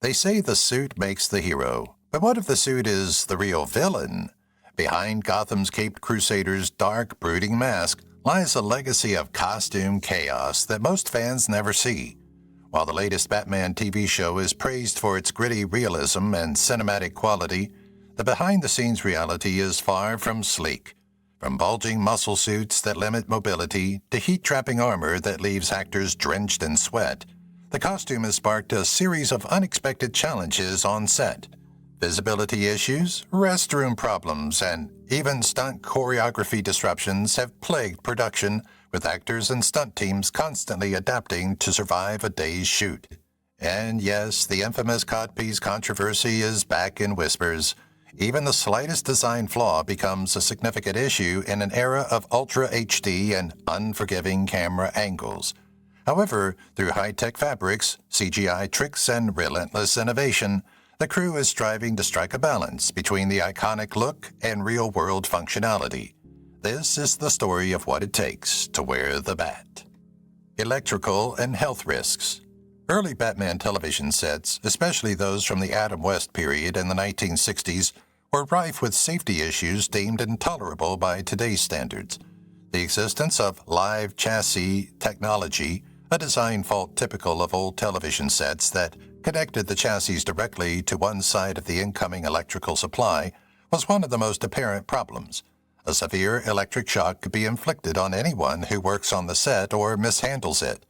They say the suit makes the hero, but what if the suit is the real villain? Behind Gotham's caped crusader's dark, brooding mask lies a legacy of costume chaos that most fans never see. While the latest Batman TV show is praised for its gritty realism and cinematic quality, the behind-the-scenes reality is far from sleek. From bulging muscle suits that limit mobility to heat-trapping armor that leaves actors drenched in sweat, the costume has sparked a series of unexpected challenges on set. Visibility issues, restroom problems, and even stunt choreography disruptions have plagued production, with actors and stunt teams constantly adapting to survive a day's shoot. And yes, the infamous codpiece controversy is back in whispers. Even the slightest design flaw becomes a significant issue in an era of Ultra HD and unforgiving camera angles. However, through high-tech fabrics, CGI tricks, and relentless innovation, the crew is striving to strike a balance between the iconic look and real-world functionality. This is the story of what it takes to wear the bat. Electrical and health risks. Early Batman television sets, especially those from the Adam West period in the 1960s, were rife with safety issues deemed intolerable by today's standards. The existence of live chassis technology, a design fault typical of old television sets that connected the chassis directly to one side of the incoming electrical supply, was one of the most apparent problems. A severe electric shock could be inflicted on anyone who works on the set or mishandles it.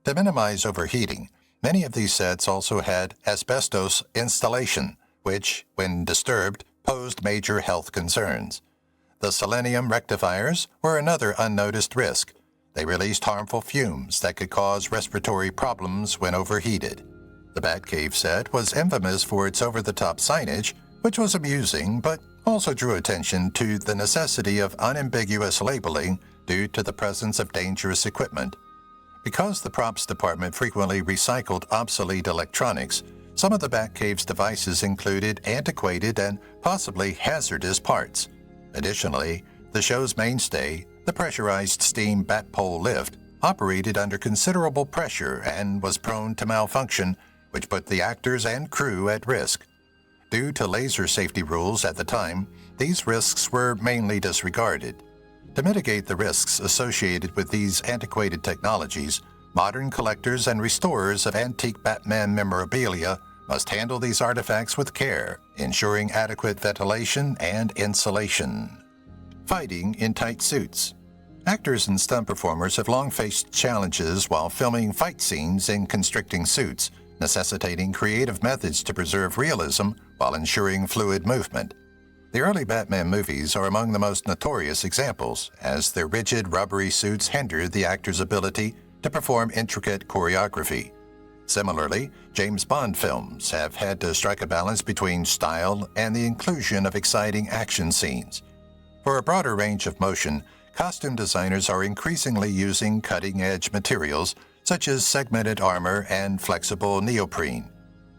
To minimize overheating, many of these sets also had asbestos installation, which, when disturbed, posed major health concerns. The selenium rectifiers were another unnoticed risk. They released harmful fumes that could cause respiratory problems when overheated. The Batcave set was infamous for its over-the-top signage, which was amusing but also drew attention to the necessity of unambiguous labeling due to the presence of dangerous equipment. Because the props department frequently recycled obsolete electronics, some of the Batcave's devices included antiquated and possibly hazardous parts. Additionally, the show's mainstay, the pressurized steam Batpole lift, operated under considerable pressure and was prone to malfunction, which put the actors and crew at risk. Due to laser safety rules at the time, these risks were mainly disregarded. To mitigate the risks associated with these antiquated technologies, modern collectors and restorers of antique Batman memorabilia must handle these artifacts with care, ensuring adequate ventilation and insulation. Fighting in tight suits. Actors and stunt performers have long faced challenges while filming fight scenes in constricting suits, necessitating creative methods to preserve realism while ensuring fluid movement. The early Batman movies are among the most notorious examples, as their rigid, rubbery suits hindered the actor's ability to perform intricate choreography. Similarly, James Bond films have had to strike a balance between style and the inclusion of exciting action scenes. For a broader range of motion, costume designers are increasingly using cutting-edge materials such as segmented armor and flexible neoprene.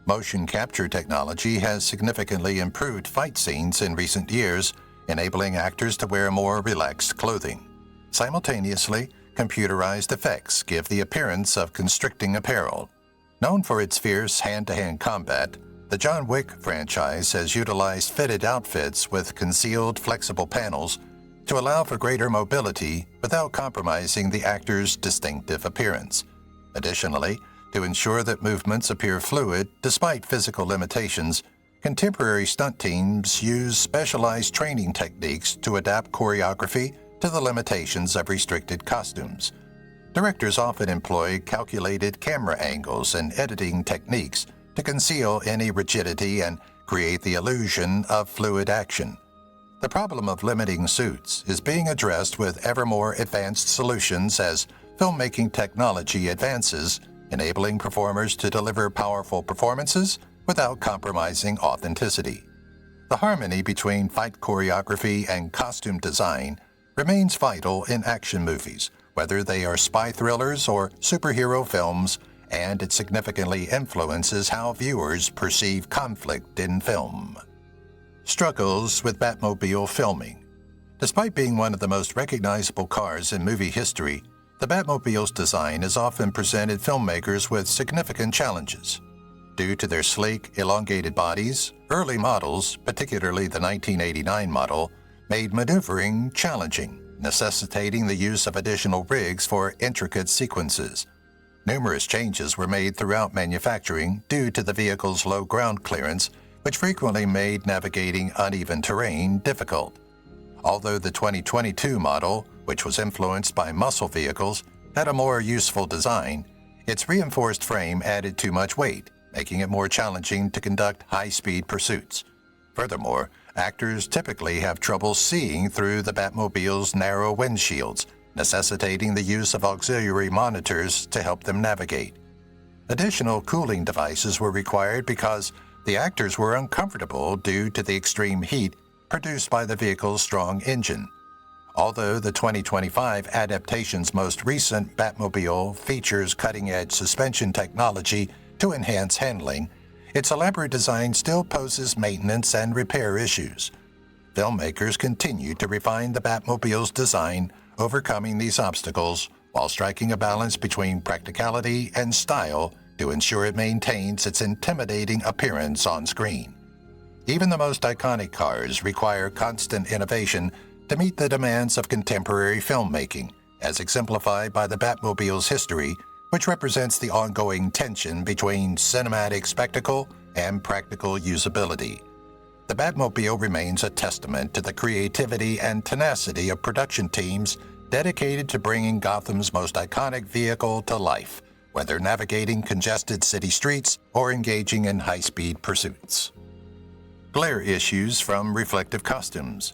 Motion capture technology has significantly improved fight scenes in recent years, enabling actors to wear more relaxed clothing. Simultaneously, computerized effects give the appearance of constricting apparel. Known for its fierce hand-to-hand combat, the John Wick franchise has utilized fitted outfits with concealed flexible panels to allow for greater mobility without compromising the actor's distinctive appearance. Additionally, to ensure that movements appear fluid despite physical limitations, contemporary stunt teams use specialized training techniques to adapt choreography to the limitations of restricted costumes. Directors often employ calculated camera angles and editing techniques to conceal any rigidity and create the illusion of fluid action. The problem of limiting suits is being addressed with ever more advanced solutions as filmmaking technology advances, enabling performers to deliver powerful performances without compromising authenticity. The harmony between fight choreography and costume design remains vital in action movies, whether they are spy thrillers or superhero films, and it significantly influences how viewers perceive conflict in film. Struggles with Batmobile filming. Despite being one of the most recognizable cars in movie history, the Batmobile's design has often presented filmmakers with significant challenges. Due to their sleek, elongated bodies, early models, particularly the 1989 model, made maneuvering challenging, necessitating the use of additional rigs for intricate sequences. Numerous changes were made throughout manufacturing due to the vehicle's low ground clearance, which frequently made navigating uneven terrain difficult. Although the 2022 model, which was influenced by muscle vehicles, had a more useful design, its reinforced frame added too much weight, making it more challenging to conduct high-speed pursuits. Furthermore, actors typically have trouble seeing through the Batmobile's narrow windshields, necessitating the use of auxiliary monitors to help them navigate. Additional cooling devices were required because the actors were uncomfortable due to the extreme heat produced by the vehicle's strong engine. Although the 2025 adaptation's most recent Batmobile features cutting-edge suspension technology to enhance handling, its elaborate design still poses maintenance and repair issues. Filmmakers continue to refine the Batmobile's design, overcoming these obstacles while striking a balance between practicality and style to ensure it maintains its intimidating appearance on screen. Even the most iconic cars require constant innovation to meet the demands of contemporary filmmaking, as exemplified by the Batmobile's history, which represents the ongoing tension between cinematic spectacle and practical usability. The Batmobile remains a testament to the creativity and tenacity of production teams dedicated to bringing Gotham's most iconic vehicle to life, whether navigating congested city streets or engaging in high-speed pursuits. Glare issues from reflective costumes.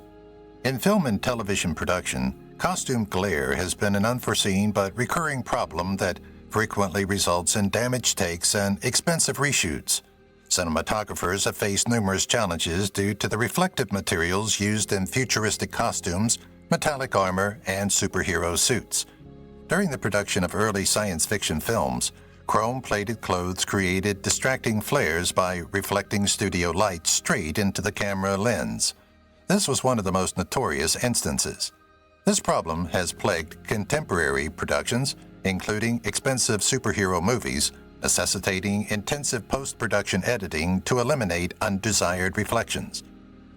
In film and television production, costume glare has been an unforeseen but recurring problem that frequently results in damaged takes and expensive reshoots. Cinematographers have faced numerous challenges due to the reflective materials used in futuristic costumes, metallic armor, and superhero suits. During the production of early science fiction films, chrome-plated clothes created distracting flares by reflecting studio light straight into the camera lens. This was one of the most notorious instances. This problem has plagued contemporary productions, including expensive superhero movies, necessitating intensive post-production editing to eliminate undesired reflections.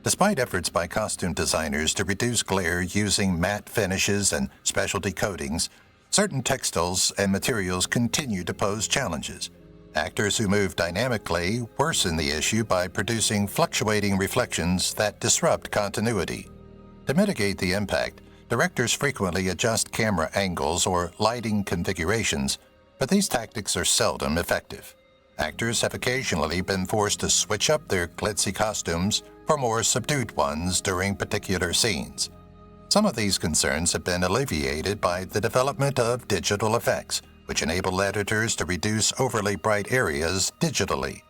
Despite efforts by costume designers to reduce glare using matte finishes and specialty coatings, certain textiles and materials continue to pose challenges. Actors who move dynamically worsen the issue by producing fluctuating reflections that disrupt continuity. To mitigate the impact, directors frequently adjust camera angles or lighting configurations, but these tactics are seldom effective. Actors have occasionally been forced to switch up their glitzy costumes for more subdued ones during particular scenes. Some of these concerns have been alleviated by the development of digital effects, which enable editors to reduce overly bright areas digitally.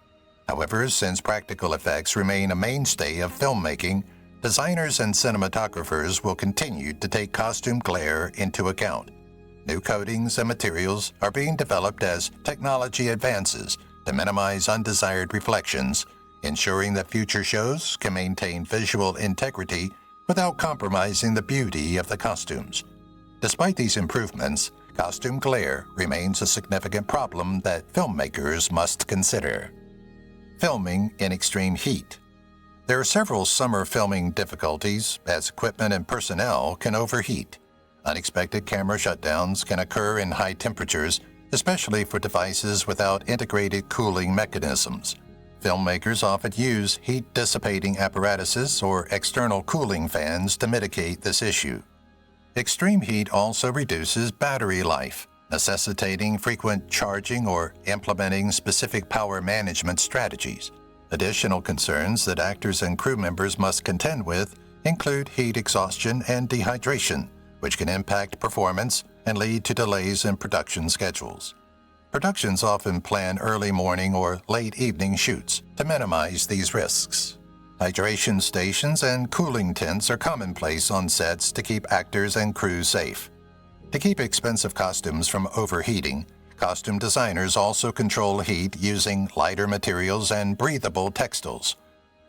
However, since practical effects remain a mainstay of filmmaking, designers and cinematographers will continue to take costume glare into account. New coatings and materials are being developed as technology advances to minimize undesired reflections, ensuring that future shows can maintain visual integrity without compromising the beauty of the costumes. Despite these improvements, costume glare remains a significant problem that filmmakers must consider. Filming in extreme heat. There are several summer filming difficulties as equipment and personnel can overheat. Unexpected camera shutdowns can occur in high temperatures, especially for devices without integrated cooling mechanisms. Filmmakers often use heat-dissipating apparatuses or external cooling fans to mitigate this issue. Extreme heat also reduces battery life, necessitating frequent charging or implementing specific power management strategies. Additional concerns that actors and crew members must contend with include heat exhaustion and dehydration, which can impact performance and lead to delays in production schedules. Productions often plan early morning or late evening shoots to minimize these risks. Hydration stations and cooling tents are commonplace on sets to keep actors and crew safe. To keep expensive costumes from overheating, costume designers also control heat using lighter materials and breathable textiles.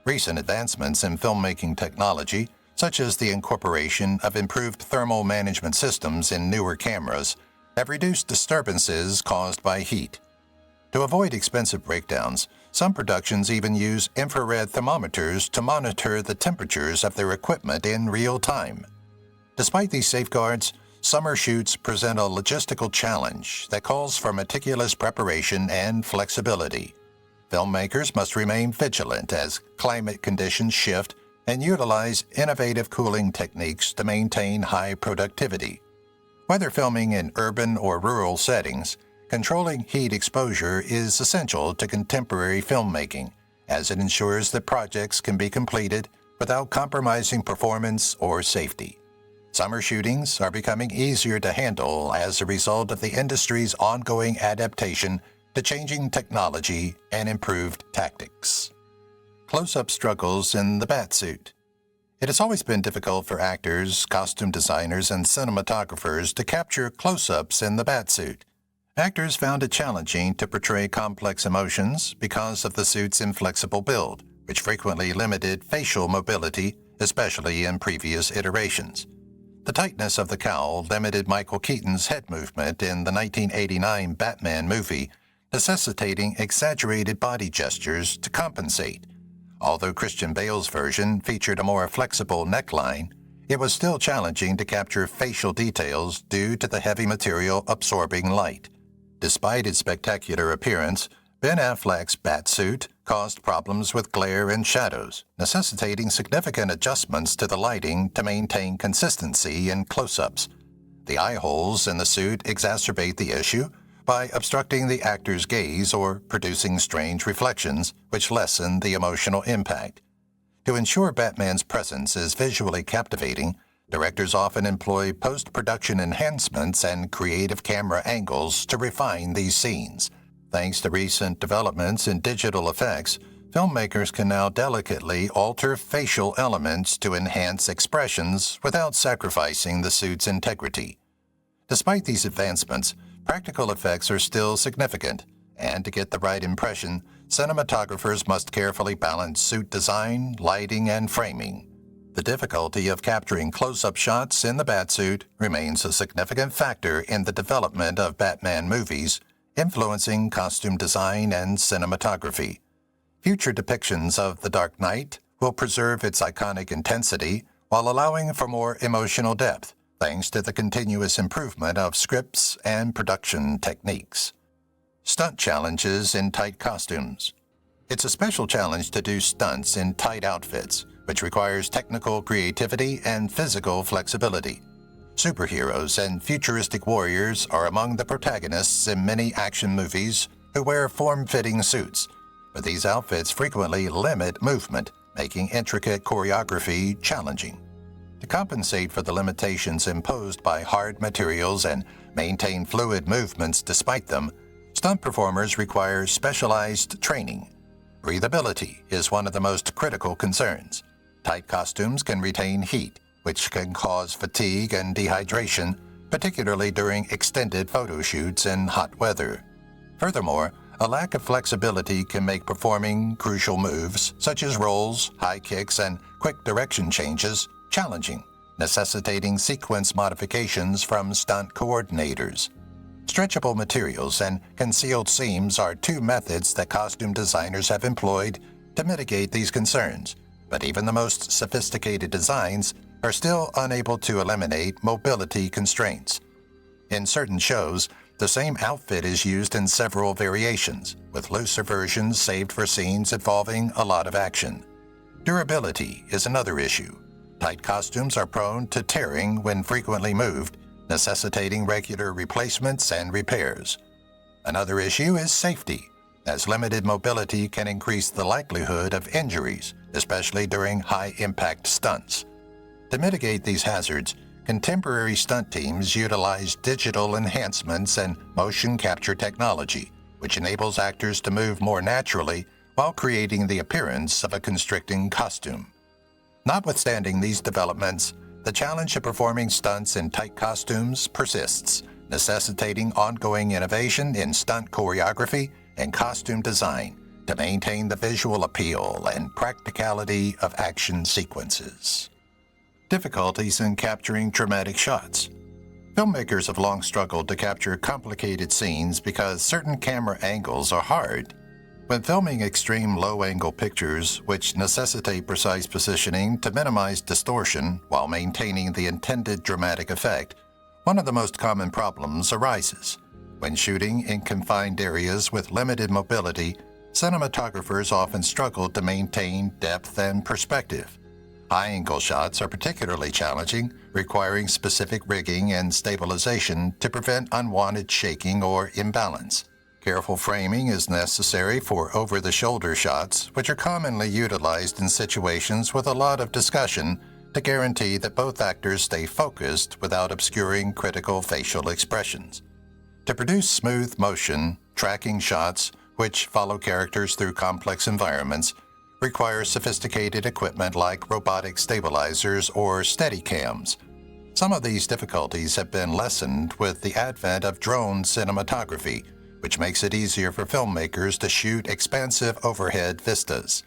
Recent advancements in filmmaking technology, such as the incorporation of improved thermal management systems in newer cameras, have reduced disturbances caused by heat. To avoid expensive breakdowns, Some productions even use infrared thermometers to monitor the temperatures of their equipment in real time. Despite these safeguards, summer shoots present a logistical challenge that calls for meticulous preparation and flexibility. Filmmakers must remain vigilant as climate conditions shift and utilize innovative cooling techniques to maintain high productivity. Whether filming in urban or rural settings, controlling heat exposure is essential to contemporary filmmaking, as it ensures that projects can be completed without compromising performance or safety. Summer shootings are becoming easier to handle as a result of the industry's ongoing adaptation to changing technology and improved tactics. Close-up struggles in the Batsuit. It has always been difficult for actors, costume designers, and cinematographers to capture close-ups in the Batsuit. Actors found it challenging to portray complex emotions because of the suit's inflexible build, which frequently limited facial mobility, especially in previous iterations. The tightness of the cowl limited Michael Keaton's head movement in the 1989 Batman movie, necessitating exaggerated body gestures to compensate. Although Christian Bale's version featured a more flexible neckline, it was still challenging to capture facial details due to the heavy material absorbing light. Despite its spectacular appearance, Ben Affleck's Batsuit caused problems with glare and shadows, necessitating significant adjustments to the lighting to maintain consistency in close-ups. The eye holes in the suit exacerbate the issue by obstructing the actor's gaze or producing strange reflections, which lessen the emotional impact. To ensure Batman's presence is visually captivating, directors often employ post-production enhancements and creative camera angles to refine these scenes. Thanks to recent developments in digital effects, filmmakers can now delicately alter facial elements to enhance expressions without sacrificing the suit's integrity. Despite these advancements, practical effects are still significant, and to get the right impression, cinematographers must carefully balance suit design, lighting, and framing. The difficulty of capturing close-up shots in the Batsuit remains a significant factor in the development of Batman movies, influencing costume design and cinematography. Future depictions of The Dark Knight will preserve its iconic intensity while allowing for more emotional depth, thanks to the continuous improvement of scripts and production techniques. Stunt challenges in tight costumes. It's a special challenge to do stunts in tight outfits, which requires technical creativity and physical flexibility. Superheroes and futuristic warriors are among the protagonists in many action movies who wear form-fitting suits, but these outfits frequently limit movement, making intricate choreography challenging. To compensate for the limitations imposed by hard materials and maintain fluid movements despite them, stunt performers require specialized training. Breathability is one of the most critical concerns. Tight costumes can retain heat, which can cause fatigue and dehydration, particularly during extended photo shoots in hot weather. Furthermore, a lack of flexibility can make performing crucial moves, such as rolls, high kicks, and quick direction changes, challenging, necessitating sequence modifications from stunt coordinators. Stretchable materials and concealed seams are two methods that costume designers have employed to mitigate these concerns, but even the most sophisticated designs are still unable to eliminate mobility constraints. In certain shows, the same outfit is used in several variations, with looser versions saved for scenes involving a lot of action. Durability is another issue. Tight costumes are prone to tearing when frequently moved, necessitating regular replacements and repairs. Another issue is safety, as limited mobility can increase the likelihood of injuries, especially during high-impact stunts. To mitigate these hazards, contemporary stunt teams utilize digital enhancements and motion capture technology, which enables actors to move more naturally while creating the appearance of a constricting costume. Notwithstanding these developments, the challenge of performing stunts in tight costumes persists, necessitating ongoing innovation in stunt choreography and costume design to maintain the visual appeal and practicality of action sequences. Difficulties in capturing dramatic shots. Filmmakers have long struggled to capture complicated scenes because certain camera angles are hard. When filming extreme low-angle pictures, which necessitate precise positioning to minimize distortion while maintaining the intended dramatic effect, one of the most common problems arises. When shooting in confined areas with limited mobility, cinematographers often struggle to maintain depth and perspective. High-angle shots are particularly challenging, requiring specific rigging and stabilization to prevent unwanted shaking or imbalance. Careful framing is necessary for over-the-shoulder shots, which are commonly utilized in situations with a lot of discussion to guarantee that both actors stay focused without obscuring critical facial expressions. To produce smooth motion, tracking shots, which follow characters through complex environments, require sophisticated equipment like robotic stabilizers or Steadicams. Some of these difficulties have been lessened with the advent of drone cinematography, which makes it easier for filmmakers to shoot expansive overhead vistas.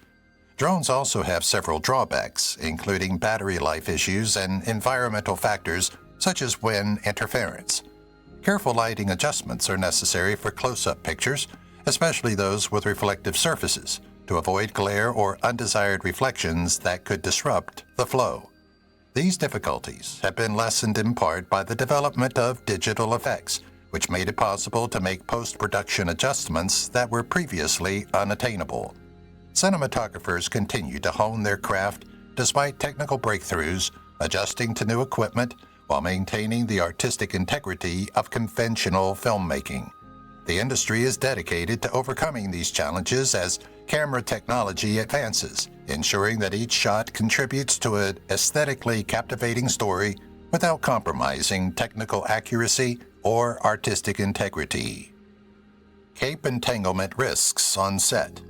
Drones also have several drawbacks, including battery life issues and environmental factors such as wind interference. Careful lighting adjustments are necessary for close-up pictures, especially those with reflective surfaces, to avoid glare or undesired reflections that could disrupt the flow. These difficulties have been lessened in part by the development of digital effects, which made it possible to make post-production adjustments that were previously unattainable. Cinematographers continue to hone their craft despite technical breakthroughs, adjusting to new equipment while maintaining the artistic integrity of conventional filmmaking. The industry is dedicated to overcoming these challenges as camera technology advances, ensuring that each shot contributes to an aesthetically captivating story without compromising technical accuracy or artistic integrity. Cape entanglement risks on set.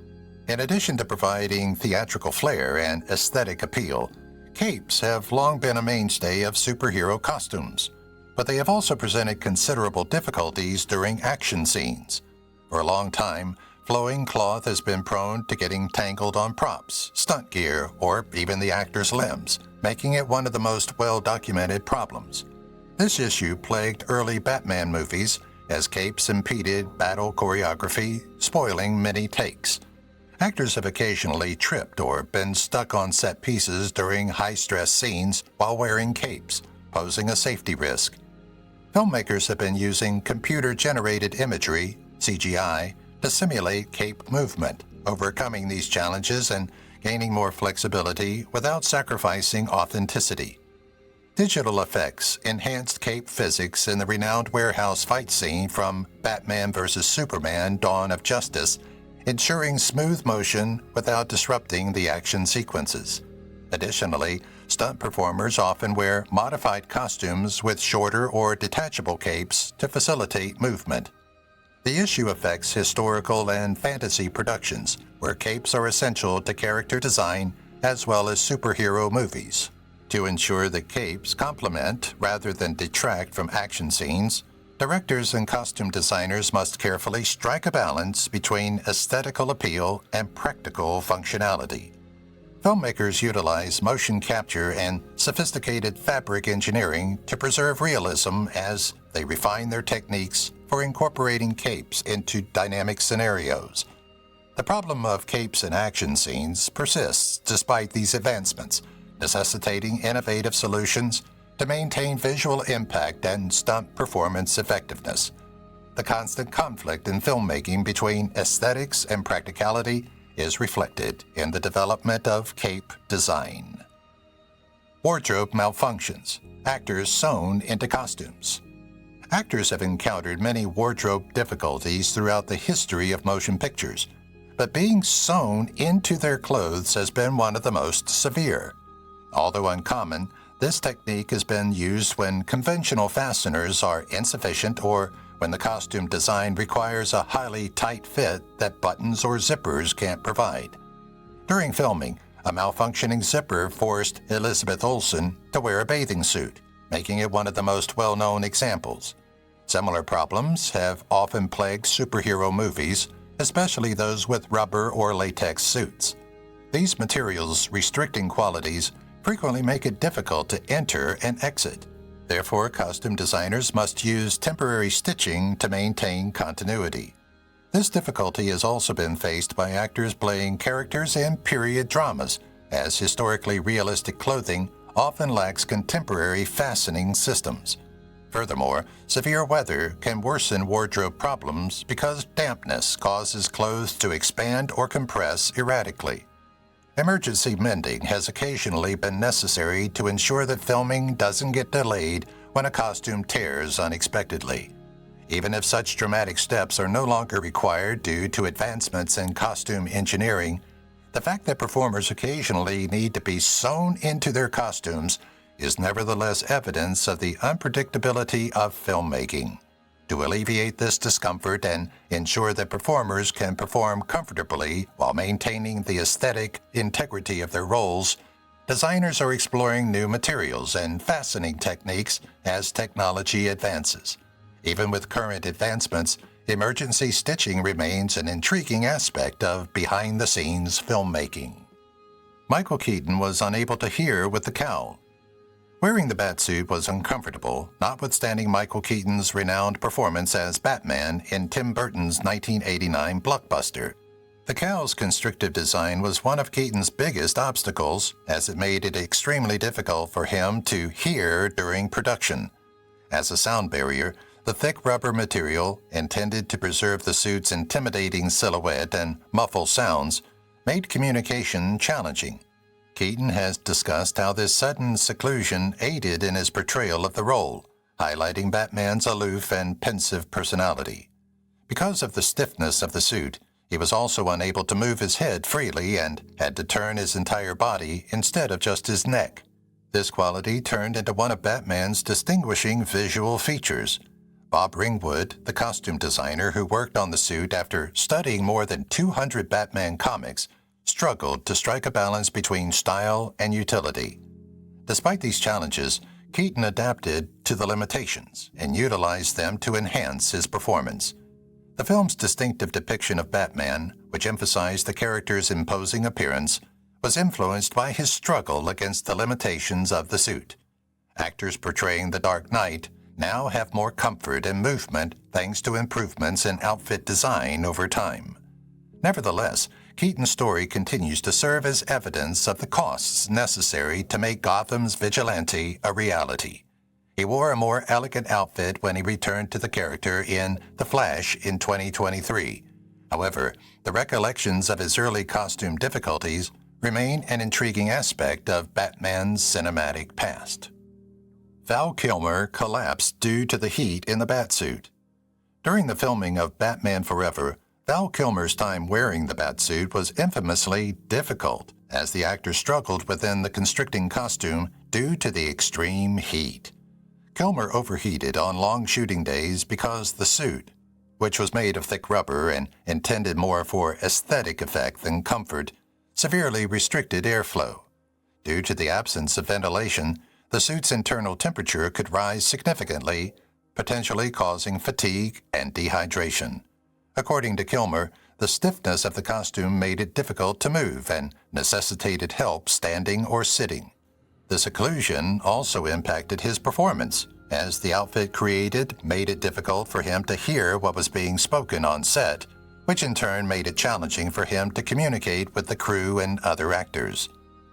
In addition to providing theatrical flair and aesthetic appeal, capes have long been a mainstay of superhero costumes, but they have also presented considerable difficulties during action scenes. For a long time, flowing cloth has been prone to getting tangled on props, stunt gear, or even the actor's limbs, making it one of the most well-documented problems. This issue plagued early Batman movies as capes impeded battle choreography, spoiling many takes. Actors have occasionally tripped or been stuck on set pieces during high-stress scenes while wearing capes, posing a safety risk. Filmmakers have been using computer-generated imagery, CGI, to simulate cape movement, overcoming these challenges and gaining more flexibility without sacrificing authenticity. Digital effects enhanced cape physics in the renowned warehouse fight scene from Batman vs. Superman: Dawn of Justice, ensuring smooth motion without disrupting the action sequences. Additionally, stunt performers often wear modified costumes with shorter or detachable capes to facilitate movement. The issue affects historical and fantasy productions, where capes are essential to character design as well as superhero movies. To ensure that capes complement rather than detract from action scenes, directors and costume designers must carefully strike a balance between aesthetical appeal and practical functionality. Filmmakers utilize motion capture and sophisticated fabric engineering to preserve realism as they refine their techniques for incorporating capes into dynamic scenarios. The problem of capes in action scenes persists despite these advancements, necessitating innovative solutions to maintain visual impact and stunt performance effectiveness. The constant conflict in filmmaking between aesthetics and practicality is reflected in the development of cape design. Wardrobe malfunctions, actors sewn into costumes. Actors have encountered many wardrobe difficulties throughout the history of motion pictures, but being sewn into their clothes has been one of the most severe. Although uncommon, this technique has been used when conventional fasteners are insufficient or when the costume design requires a highly tight fit that buttons or zippers can't provide. During filming, a malfunctioning zipper forced Elizabeth Olsen to wear a bathing suit, making it one of the most well-known examples. Similar problems have often plagued superhero movies, especially those with rubber or latex suits. These materials' restricting qualities frequently make it difficult to enter and exit. Therefore, costume designers must use temporary stitching to maintain continuity. This difficulty has also been faced by actors playing characters in period dramas, as historically realistic clothing often lacks contemporary fastening systems. Furthermore, severe weather can worsen wardrobe problems because dampness causes clothes to expand or compress erratically. Emergency mending has occasionally been necessary to ensure that filming doesn't get delayed when a costume tears unexpectedly. Even if such dramatic steps are no longer required due to advancements in costume engineering, the fact that performers occasionally need to be sewn into their costumes is nevertheless evidence of the unpredictability of filmmaking. To alleviate this discomfort and ensure that performers can perform comfortably while maintaining the aesthetic integrity of their roles, designers are exploring new materials and fastening techniques as technology advances. Even with current advancements, emergency stitching remains an intriguing aspect of behind-the-scenes filmmaking. Michael Keaton was unable to hear with the cowl. Wearing the Batsuit was uncomfortable, notwithstanding Michael Keaton's renowned performance as Batman in Tim Burton's 1989 blockbuster. The cowl's constrictive design was one of Keaton's biggest obstacles, as it made it extremely difficult for him to hear during production. As a sound barrier, the thick rubber material, intended to preserve the suit's intimidating silhouette and muffle sounds, made communication challenging. Keaton has discussed how this sudden seclusion aided in his portrayal of the role, highlighting Batman's aloof and pensive personality. Because of the stiffness of the suit, he was also unable to move his head freely and had to turn his entire body instead of just his neck. This quality turned into one of Batman's distinguishing visual features. Bob Ringwood, the costume designer who worked on the suit after studying more than 200 Batman comics, struggled to strike a balance between style and utility. Despite these challenges, Keaton adapted to the limitations and utilized them to enhance his performance. The film's distinctive depiction of Batman, which emphasized the character's imposing appearance, was influenced by his struggle against the limitations of the suit. Actors portraying the Dark Knight now have more comfort and movement thanks to improvements in outfit design over time. Nevertheless, Keaton's story continues to serve as evidence of the costs necessary to make Gotham's vigilante a reality. He wore a more elegant outfit when he returned to the character in The Flash in 2023. However, the recollections of his early costume difficulties remain an intriguing aspect of Batman's cinematic past. Val Kilmer collapsed due to the heat in the Batsuit. During the filming of Batman Forever, Val Kilmer's time wearing the Batsuit was infamously difficult, as the actor struggled within the constricting costume due to the extreme heat. Kilmer overheated on long shooting days because the suit, which was made of thick rubber and intended more for aesthetic effect than comfort, severely restricted airflow. Due to the absence of ventilation, the suit's internal temperature could rise significantly, potentially causing fatigue and dehydration. According to Kilmer, the stiffness of the costume made it difficult to move and necessitated help standing or sitting. The seclusion also impacted his performance, as the outfit created made it difficult for him to hear what was being spoken on set, which in turn made it challenging for him to communicate with the crew and other actors.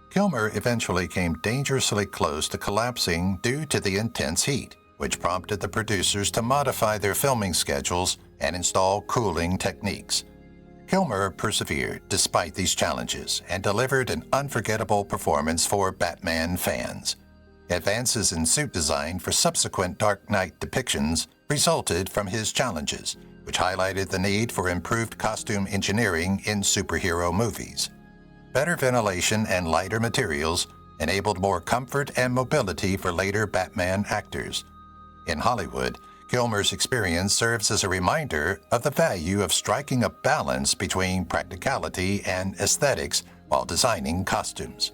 Kilmer eventually came dangerously close to collapsing due to the intense heat, which prompted the producers to modify their filming schedules and install cooling techniques. Kilmer persevered despite these challenges and delivered an unforgettable performance for Batman fans. Advances in suit design for subsequent Dark Knight depictions resulted from his challenges, which highlighted the need for improved costume engineering in superhero movies. Better ventilation and lighter materials enabled more comfort and mobility for later Batman actors. In Hollywood, Kilmer's experience serves as a reminder of the value of striking a balance between practicality and aesthetics while designing costumes.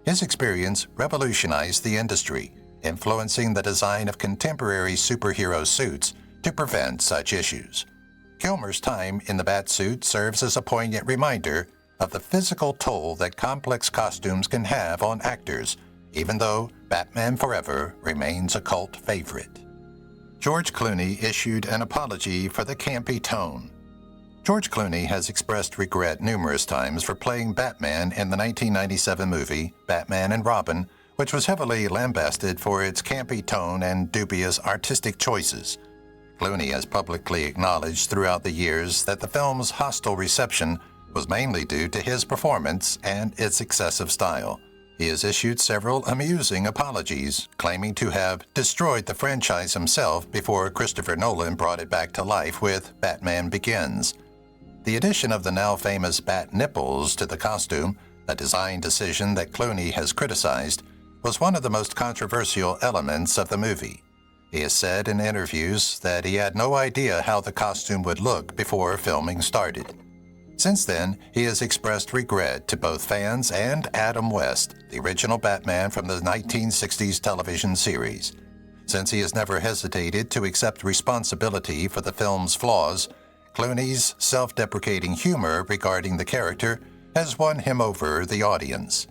His experience revolutionized the industry, influencing the design of contemporary superhero suits to prevent such issues. Kilmer's time in the Batsuit serves as a poignant reminder of the physical toll that complex costumes can have on actors, even though Batman Forever remains a cult favorite. George Clooney issued an apology for the campy tone. George Clooney has expressed regret numerous times for playing Batman in the 1997 movie Batman and Robin, which was heavily lambasted for its campy tone and dubious artistic choices. Clooney has publicly acknowledged throughout the years that the film's hostile reception was mainly due to his performance and its excessive style. He has issued several amusing apologies, claiming to have destroyed the franchise himself before Christopher Nolan brought it back to life with Batman Begins. The addition of the now famous bat nipples to the costume, a design decision that Clooney has criticized, was one of the most controversial elements of the movie. He has said in interviews that he had no idea how the costume would look before filming started. Since then, he has expressed regret to both fans and Adam West, the original Batman from the 1960s television series. Since he has never hesitated to accept responsibility for the film's flaws, Clooney's self-deprecating humor regarding the character has won him over the audience.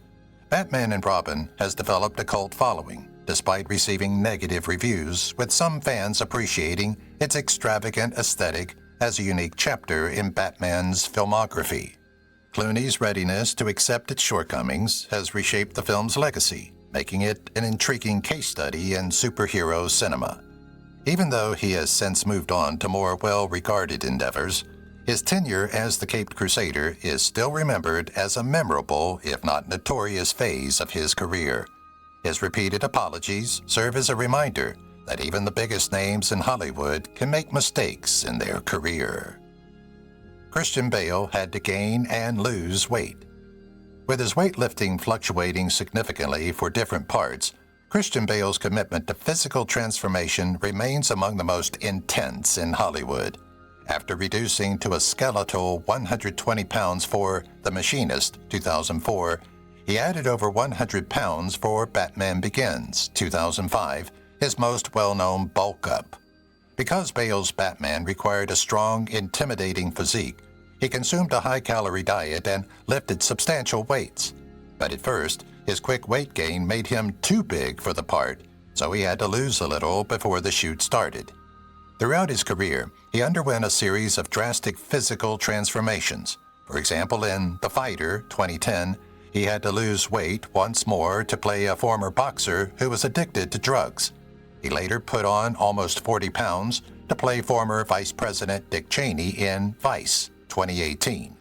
Batman and Robin has developed a cult following, despite receiving negative reviews, with some fans appreciating its extravagant aesthetic as a unique chapter in Batman's filmography. Clooney's readiness to accept its shortcomings has reshaped the film's legacy, making it an intriguing case study in superhero cinema. Even though he has since moved on to more well-regarded endeavors, his tenure as the Caped Crusader is still remembered as a memorable, if not notorious, phase of his career. His repeated apologies serve as a reminder that even the biggest names in Hollywood can make mistakes in their career. Christian Bale had to gain and lose weight. With his weightlifting fluctuating significantly for different parts, Christian Bale's commitment to physical transformation remains among the most intense in Hollywood. After reducing to a skeletal 120 pounds for The Machinist, 2004, he added over 100 pounds for Batman Begins, 2005, his most well-known bulk up. Because Bale's Batman required a strong, intimidating physique, he consumed a high-calorie diet and lifted substantial weights. But at first, his quick weight gain made him too big for the part, so he had to lose a little before the shoot started. Throughout his career, he underwent a series of drastic physical transformations. For example, in The Fighter, 2010, he had to lose weight once more to play a former boxer who was addicted to drugs. He later put on almost 40 pounds to play former Vice President Dick Cheney in Vice, 2018.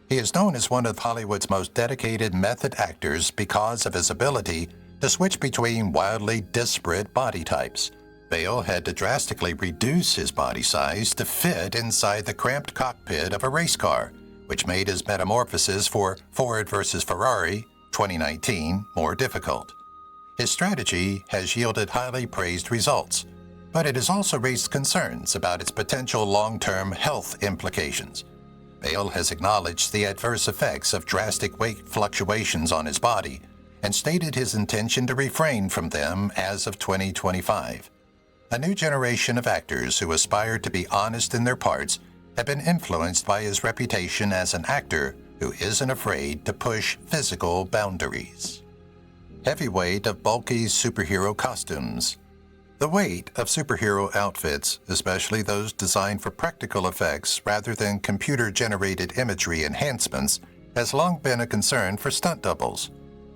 He is known as one of Hollywood's most dedicated method actors because of his ability to switch between wildly disparate body types. Bale had to drastically reduce his body size to fit inside the cramped cockpit of a race car, which made his metamorphosis for Ford vs. Ferrari, 2019, more difficult. His strategy has yielded highly praised results, but it has also raised concerns about its potential long-term health implications. Bale has acknowledged the adverse effects of drastic weight fluctuations on his body and stated his intention to refrain from them as of 2025. A new generation of actors who aspire to be honest in their parts have been influenced by his reputation as an actor who isn't afraid to push physical boundaries. Heavy weight of bulky superhero costumes. The weight of superhero outfits, especially those designed for practical effects rather than computer-generated imagery enhancements, has long been a concern for stunt doubles.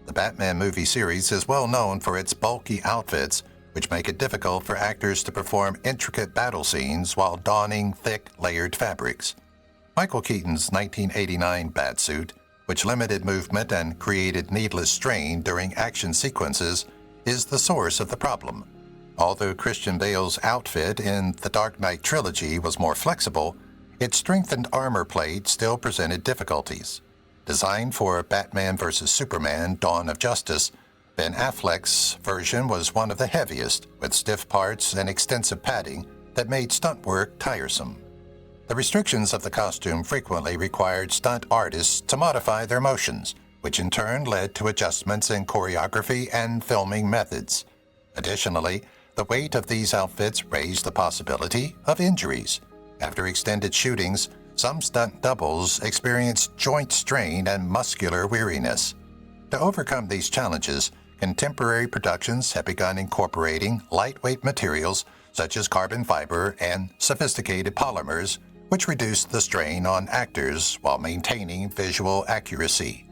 The Batman movie series is well known for its bulky outfits, which make it difficult for actors to perform intricate battle scenes while donning thick, layered fabrics. Michael Keaton's 1989 Batsuit, which limited movement and created needless strain during action sequences, is the source of the problem. Although Christian Bale's outfit in the Dark Knight trilogy was more flexible, its strengthened armor plate still presented difficulties. Designed for Batman vs. Superman: Dawn of Justice, Ben Affleck's version was one of the heaviest, with stiff parts and extensive padding that made stunt work tiresome. The restrictions of the costume frequently required stunt artists to modify their motions, which in turn led to adjustments in choreography and filming methods. Additionally, the weight of these outfits raised the possibility of injuries. After extended shootings, some stunt doubles experienced joint strain and muscular weariness. To overcome these challenges, contemporary productions have begun incorporating lightweight materials such as carbon fiber and sophisticated polymers, which reduced the strain on actors while maintaining visual accuracy.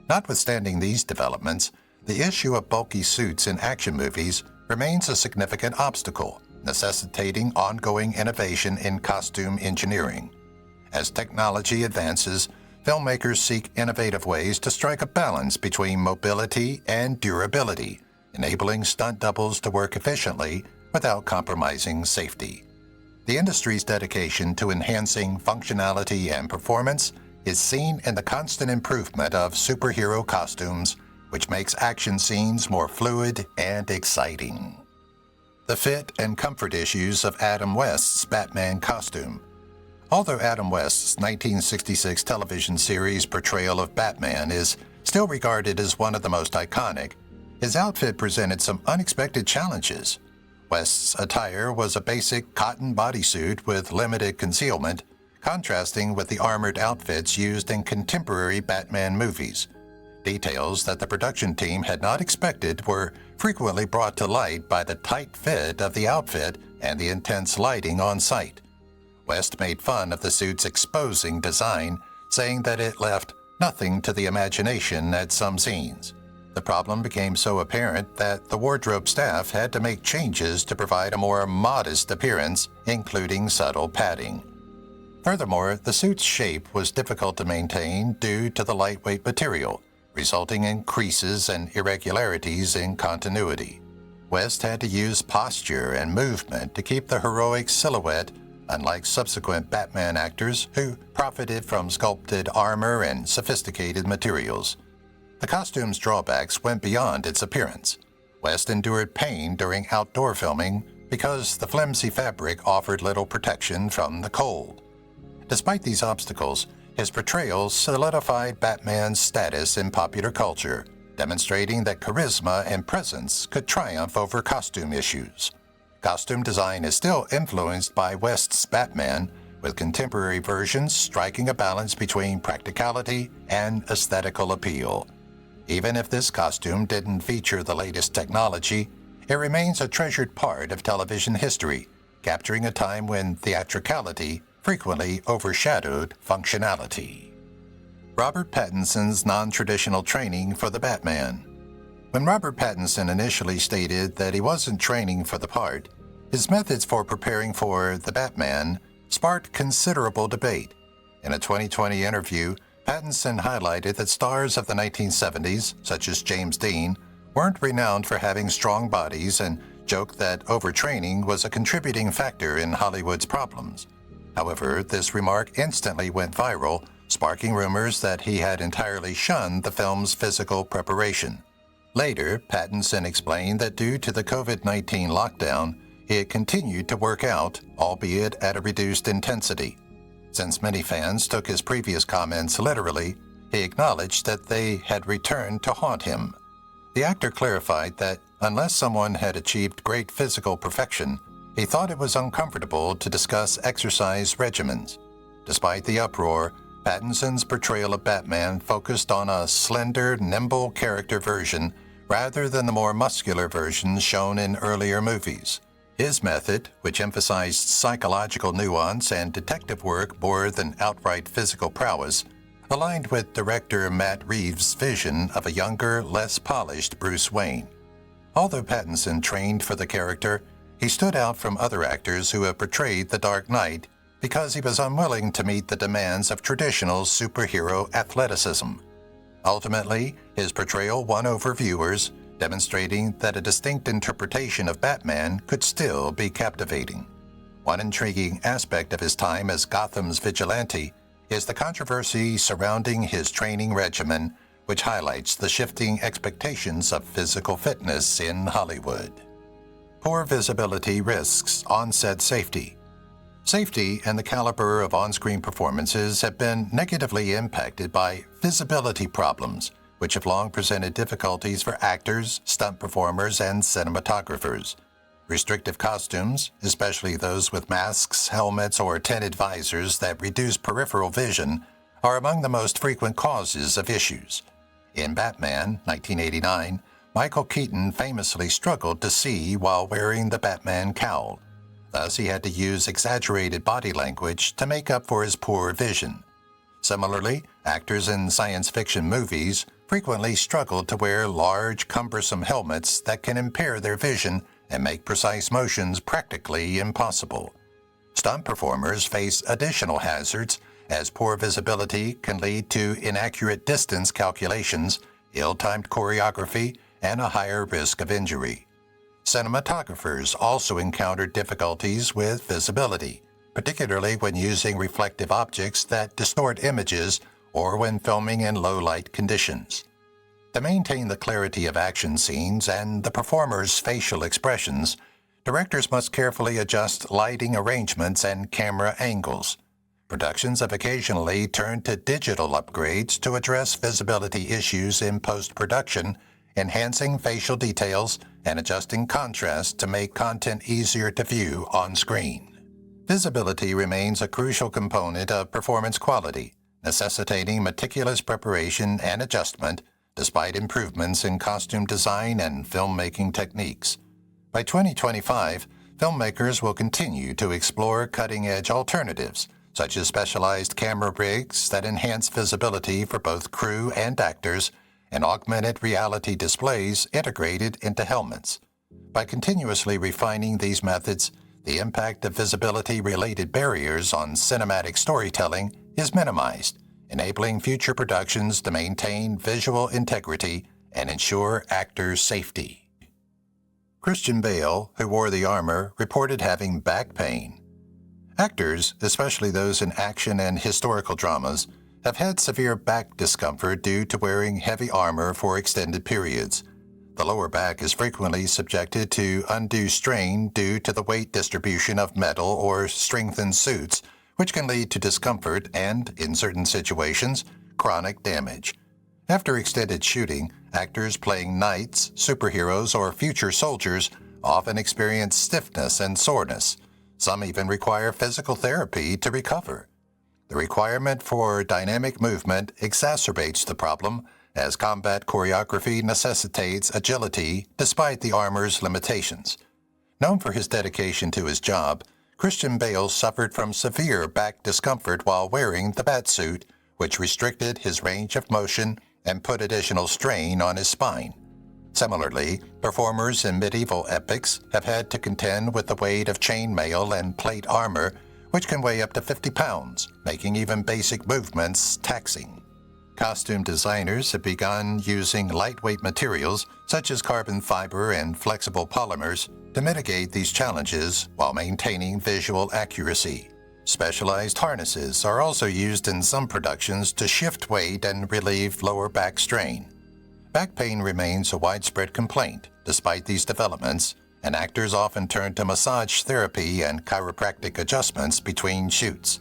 Notwithstanding these developments, the issue of bulky suits in action movies remains a significant obstacle, necessitating ongoing innovation in costume engineering. As technology advances, filmmakers seek innovative ways to strike a balance between mobility and durability, enabling stunt doubles to work efficiently without compromising safety. The industry's dedication to enhancing functionality and performance is seen in the constant improvement of superhero costumes, which makes action scenes more fluid and exciting. The fit and comfort issues of Adam West's Batman costume. Although Adam West's 1966 television series portrayal of Batman is still regarded as one of the most iconic, his outfit presented some unexpected challenges. West's attire was a basic cotton bodysuit with limited concealment, contrasting with the armored outfits used in contemporary Batman movies. Details that the production team had not expected were frequently brought to light by the tight fit of the outfit and the intense lighting on site. West made fun of the suit's exposing design, saying that it left nothing to the imagination at some scenes. The problem became so apparent that the wardrobe staff had to make changes to provide a more modest appearance, including subtle padding. Furthermore, the suit's shape was difficult to maintain due to the lightweight material, resulting in creases and irregularities in continuity. West had to use posture and movement to keep the heroic silhouette, unlike subsequent Batman actors who profited from sculpted armor and sophisticated materials. The costume's drawbacks went beyond its appearance. West endured pain during outdoor filming because the flimsy fabric offered little protection from the cold. Despite these obstacles, his portrayal solidified Batman's status in popular culture, demonstrating that charisma and presence could triumph over costume issues. Costume design is still influenced by West's Batman, with contemporary versions striking a balance between practicality and aesthetical appeal. Even if this costume didn't feature the latest technology, it remains a treasured part of television history, capturing a time when theatricality frequently overshadowed functionality. Robert Pattinson's non-traditional training for the Batman. When Robert Pattinson initially stated that he wasn't training for the part, his methods for preparing for the Batman sparked considerable debate. In a 2020 interview, Pattinson highlighted that stars of the 1970s, such as James Dean, weren't renowned for having strong bodies and joked that overtraining was a contributing factor in Hollywood's problems. However, this remark instantly went viral, sparking rumors that he had entirely shunned the film's physical preparation. Later, Pattinson explained that due to the COVID-19 lockdown, he had continued to work out, albeit at a reduced intensity. Since many fans took his previous comments literally, he acknowledged that they had returned to haunt him. The actor clarified that unless someone had achieved great physical perfection, he thought it was uncomfortable to discuss exercise regimens. Despite the uproar, Pattinson's portrayal of Batman focused on a slender, nimble character version rather than the more muscular versions shown in earlier movies. His method, which emphasized psychological nuance and detective work more than outright physical prowess, aligned with director Matt Reeves' vision of a younger, less polished Bruce Wayne. Although Pattinson trained for the character, he stood out from other actors who have portrayed the Dark Knight because he was unwilling to meet the demands of traditional superhero athleticism. Ultimately, his portrayal won over viewers, demonstrating that a distinct interpretation of Batman could still be captivating. One intriguing aspect of his time as Gotham's vigilante is the controversy surrounding his training regimen, which highlights the shifting expectations of physical fitness in Hollywood. Poor visibility risks on-set safety. Safety and the caliber of on-screen performances have been negatively impacted by visibility problems, which have long presented difficulties for actors, stunt performers, and cinematographers. Restrictive costumes, especially those with masks, helmets, or tinted visors that reduce peripheral vision, are among the most frequent causes of issues. In Batman, 1989, Michael Keaton famously struggled to see while wearing the Batman cowl. Thus, he had to use exaggerated body language to make up for his poor vision. Similarly, actors in science fiction movies frequently struggle to wear large, cumbersome helmets that can impair their vision and make precise motions practically impossible. Stunt performers face additional hazards, as poor visibility can lead to inaccurate distance calculations, ill-timed choreography, and a higher risk of injury. Cinematographers also encounter difficulties with visibility, particularly when using reflective objects that distort images or when filming in low-light conditions. To maintain the clarity of action scenes and the performer's facial expressions, directors must carefully adjust lighting arrangements and camera angles. Productions have occasionally turned to digital upgrades to address visibility issues in post-production, enhancing facial details and adjusting contrast to make content easier to view on screen. Visibility remains a crucial component of performance quality, necessitating meticulous preparation and adjustment despite improvements in costume design and filmmaking techniques. By 2025, filmmakers will continue to explore cutting-edge alternatives, such as specialized camera rigs that enhance visibility for both crew and actors, and augmented reality displays integrated into helmets. By continuously refining these methods, the impact of visibility-related barriers on cinematic storytelling is minimized, enabling future productions to maintain visual integrity and ensure actors' safety. Christian Bale, who wore the armor, reported having back pain. Actors, especially those in action and historical dramas, have had severe back discomfort due to wearing heavy armor for extended periods. The lower back is frequently subjected to undue strain due to the weight distribution of metal or strengthened suits, which can lead to discomfort and, in certain situations, chronic damage. After extended shooting, actors playing knights, superheroes, or future soldiers often experience stiffness and soreness. Some even require physical therapy to recover. The requirement for dynamic movement exacerbates the problem, as combat choreography necessitates agility despite the armor's limitations. Known for his dedication to his job, Christian Bale suffered from severe back discomfort while wearing the Batsuit, which restricted his range of motion and put additional strain on his spine. Similarly, performers in medieval epics have had to contend with the weight of chainmail and plate armor, which can weigh up to 50 pounds, making even basic movements taxing. Costume designers have begun using lightweight materials such as carbon fiber and flexible polymers to mitigate these challenges while maintaining visual accuracy. Specialized harnesses are also used in some productions to shift weight and relieve lower back strain. Back pain remains a widespread complaint despite these developments, and actors often turn to massage therapy and chiropractic adjustments between shoots.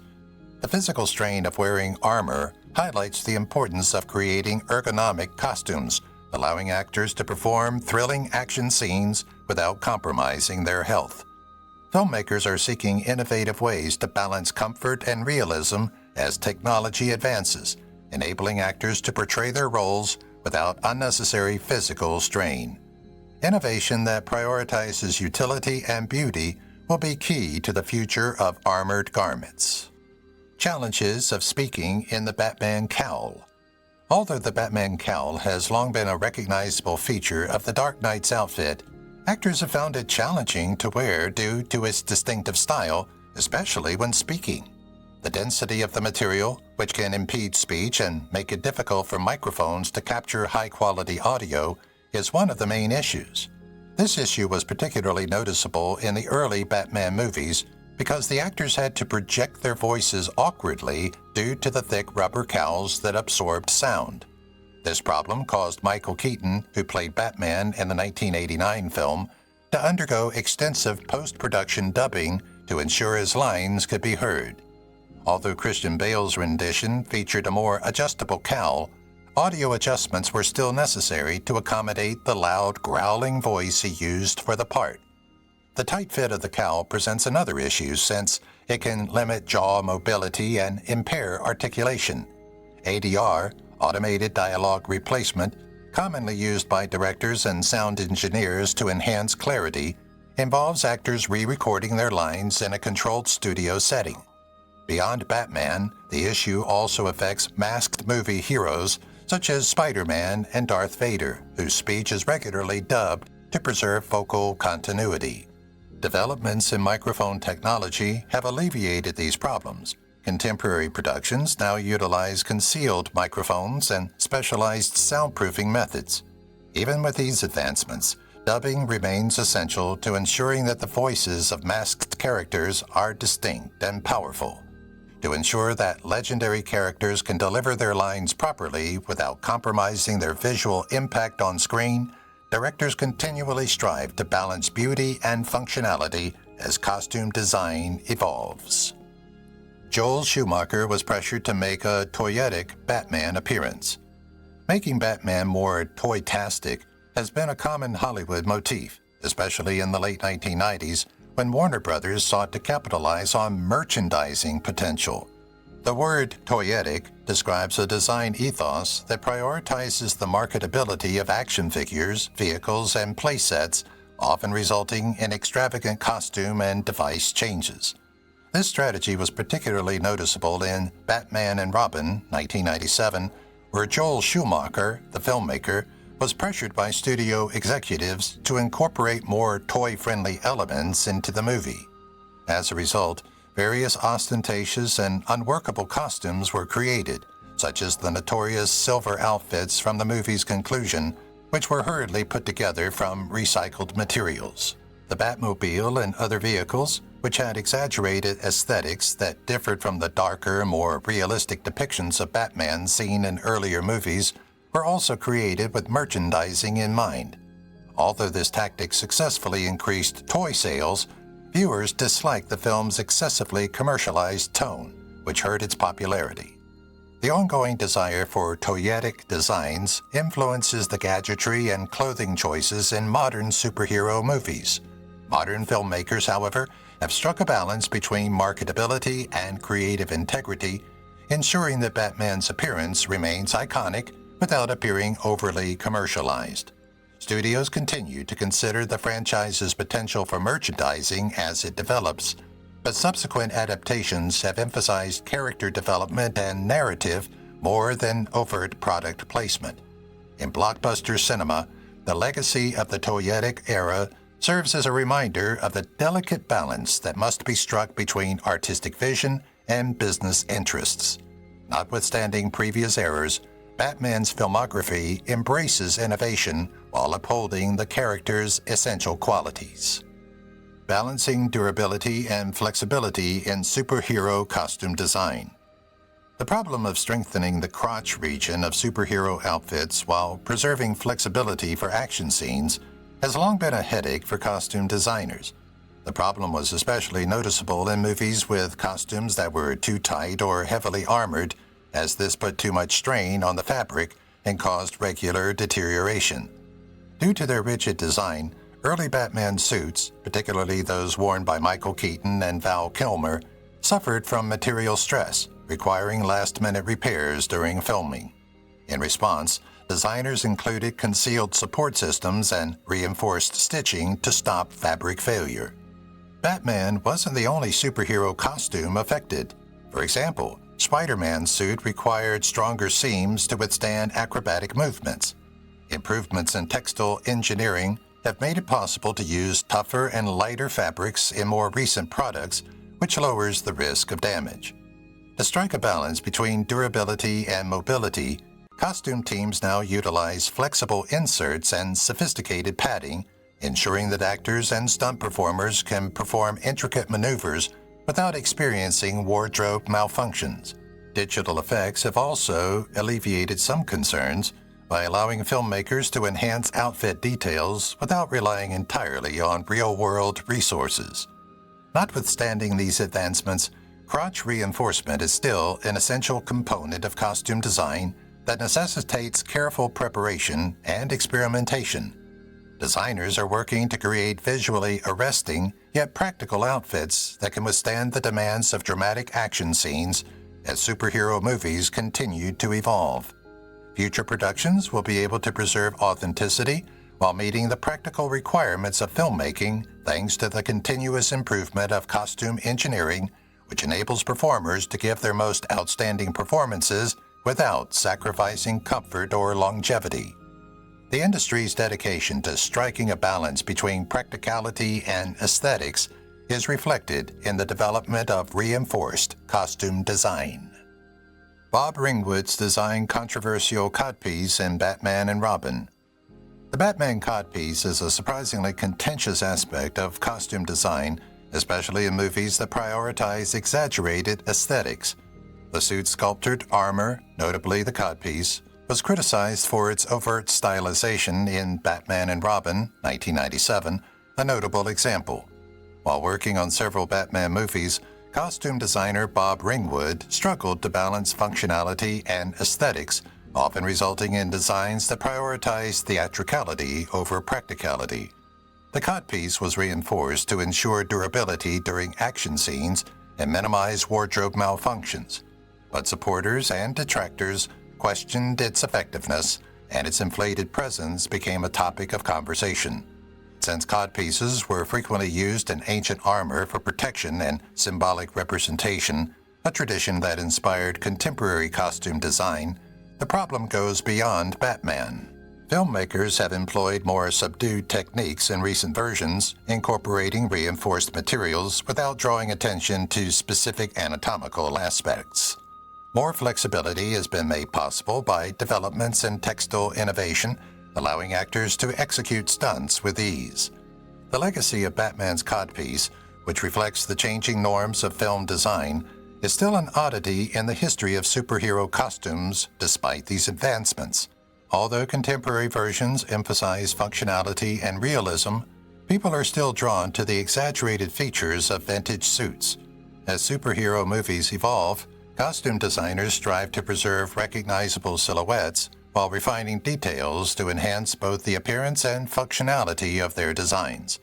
The physical strain of wearing armor highlights the importance of creating ergonomic costumes, allowing actors to perform thrilling action scenes without compromising their health. Filmmakers are seeking innovative ways to balance comfort and realism as technology advances, enabling actors to portray their roles without unnecessary physical strain. Innovation that prioritizes utility and beauty will be key to the future of armored garments. Challenges of speaking in the Batman cowl. Although the Batman cowl has long been a recognizable feature of the Dark Knight's outfit, actors have found it challenging to wear due to its distinctive style, especially when speaking. The density of the material, which can impede speech and make it difficult for microphones to capture high-quality audio, is one of the main issues. This issue was particularly noticeable in the early Batman movies because the actors had to project their voices awkwardly due to the thick rubber cowls that absorbed sound. This problem caused Michael Keaton, who played Batman in the 1989 film, to undergo extensive post-production dubbing to ensure his lines could be heard. Although Christian Bale's rendition featured a more adjustable cowl, audio adjustments were still necessary to accommodate the loud, growling voice he used for the part. The tight fit of the cowl presents another issue since it can limit jaw mobility and impair articulation. ADR, automated dialogue replacement, commonly used by directors and sound engineers to enhance clarity, involves actors re-recording their lines in a controlled studio setting. Beyond Batman, the issue also affects masked movie heroes such as Spider-Man and Darth Vader, whose speech is regularly dubbed to preserve vocal continuity. Developments in microphone technology have alleviated these problems. Contemporary productions now utilize concealed microphones and specialized soundproofing methods. Even with these advancements, dubbing remains essential to ensuring that the voices of masked characters are distinct and powerful. To ensure that legendary characters can deliver their lines properly without compromising their visual impact on screen, directors continually strive to balance beauty and functionality as costume design evolves. Joel Schumacher was pressured to make a Toyetic Batman appearance. Making Batman more toy-tastic has been a common Hollywood motif, especially in the late 1990s when Warner Brothers sought to capitalize on merchandising potential. The word toyetic describes a design ethos that prioritizes the marketability of action figures, vehicles, and playsets, often resulting in extravagant costume and device changes. This strategy was particularly noticeable in Batman and Robin, 1997, where Joel Schumacher, the filmmaker, was pressured by studio executives to incorporate more toy-friendly elements into the movie. As a result, various ostentatious and unworkable costumes were created, such as the notorious silver outfits from the movie's conclusion, which were hurriedly put together from recycled materials. The Batmobile and other vehicles, which had exaggerated aesthetics that differed from the darker, more realistic depictions of Batman seen in earlier movies, were also created with merchandising in mind. Although this tactic successfully increased toy sales, viewers disliked the film's excessively commercialized tone, which hurt its popularity. The ongoing desire for toyetic designs influences the gadgetry and clothing choices in modern superhero movies. Modern filmmakers, however, have struck a balance between marketability and creative integrity, ensuring that Batman's appearance remains iconic without appearing overly commercialized. Studios continue to consider the franchise's potential for merchandising as it develops, but subsequent adaptations have emphasized character development and narrative more than overt product placement. In blockbuster cinema, the legacy of the toyetic era serves as a reminder of the delicate balance that must be struck between artistic vision and business interests. Notwithstanding previous errors, Batman's filmography embraces innovation while upholding the character's essential qualities. Balancing durability and flexibility in superhero costume design. The problem of strengthening the crotch region of superhero outfits while preserving flexibility for action scenes has long been a headache for costume designers. The problem was especially noticeable in movies with costumes that were too tight or heavily armored, as this put too much strain on the fabric and caused regular deterioration. Due to their rigid design, early Batman suits, particularly those worn by Michael Keaton and Val Kilmer, suffered from material stress, requiring last-minute repairs during filming. In response, designers included concealed support systems and reinforced stitching to stop fabric failure. Batman wasn't the only superhero costume affected. For example, Spider-Man's suit required stronger seams to withstand acrobatic movements. Improvements in textile engineering have made it possible to use tougher and lighter fabrics in more recent products, which lowers the risk of damage. To strike a balance between durability and mobility, costume teams now utilize flexible inserts and sophisticated padding, ensuring that actors and stunt performers can perform intricate maneuvers without experiencing wardrobe malfunctions. Digital effects have also alleviated some concerns by allowing filmmakers to enhance outfit details without relying entirely on real-world resources. Notwithstanding these advancements, crotch reinforcement is still an essential component of costume design that necessitates careful preparation and experimentation. Designers are working to create visually arresting yet practical outfits that can withstand the demands of dramatic action scenes as superhero movies continue to evolve. Future productions will be able to preserve authenticity while meeting the practical requirements of filmmaking thanks to the continuous improvement of costume engineering, which enables performers to give their most outstanding performances without sacrificing comfort or longevity. The industry's dedication to striking a balance between practicality and aesthetics is reflected in the development of reinforced costume design. Bob Ringwood's designed controversial codpiece in Batman and Robin. The Batman codpiece is a surprisingly contentious aspect of costume design, especially in movies that prioritize exaggerated aesthetics. The suit's sculptured armor, notably the codpiece, was criticized for its overt stylization in Batman and Robin, 1997, a notable example. While working on several Batman movies, costume designer Bob Ringwood struggled to balance functionality and aesthetics, often resulting in designs that prioritize theatricality over practicality. The codpiece was reinforced to ensure durability during action scenes and minimize wardrobe malfunctions, but supporters and detractors questioned its effectiveness, and its inflated presence became a topic of conversation. Since codpieces were frequently used in ancient armor for protection and symbolic representation, a tradition that inspired contemporary costume design, the problem goes beyond Batman. Filmmakers have employed more subdued techniques in recent versions, incorporating reinforced materials without drawing attention to specific anatomical aspects. More flexibility has been made possible by developments in textile innovation, allowing actors to execute stunts with ease. The legacy of Batman's codpiece, which reflects the changing norms of film design, is still an oddity in the history of superhero costumes despite these advancements. Although contemporary versions emphasize functionality and realism, people are still drawn to the exaggerated features of vintage suits. As superhero movies evolve, costume designers strive to preserve recognizable silhouettes while refining details to enhance both the appearance and functionality of their designs.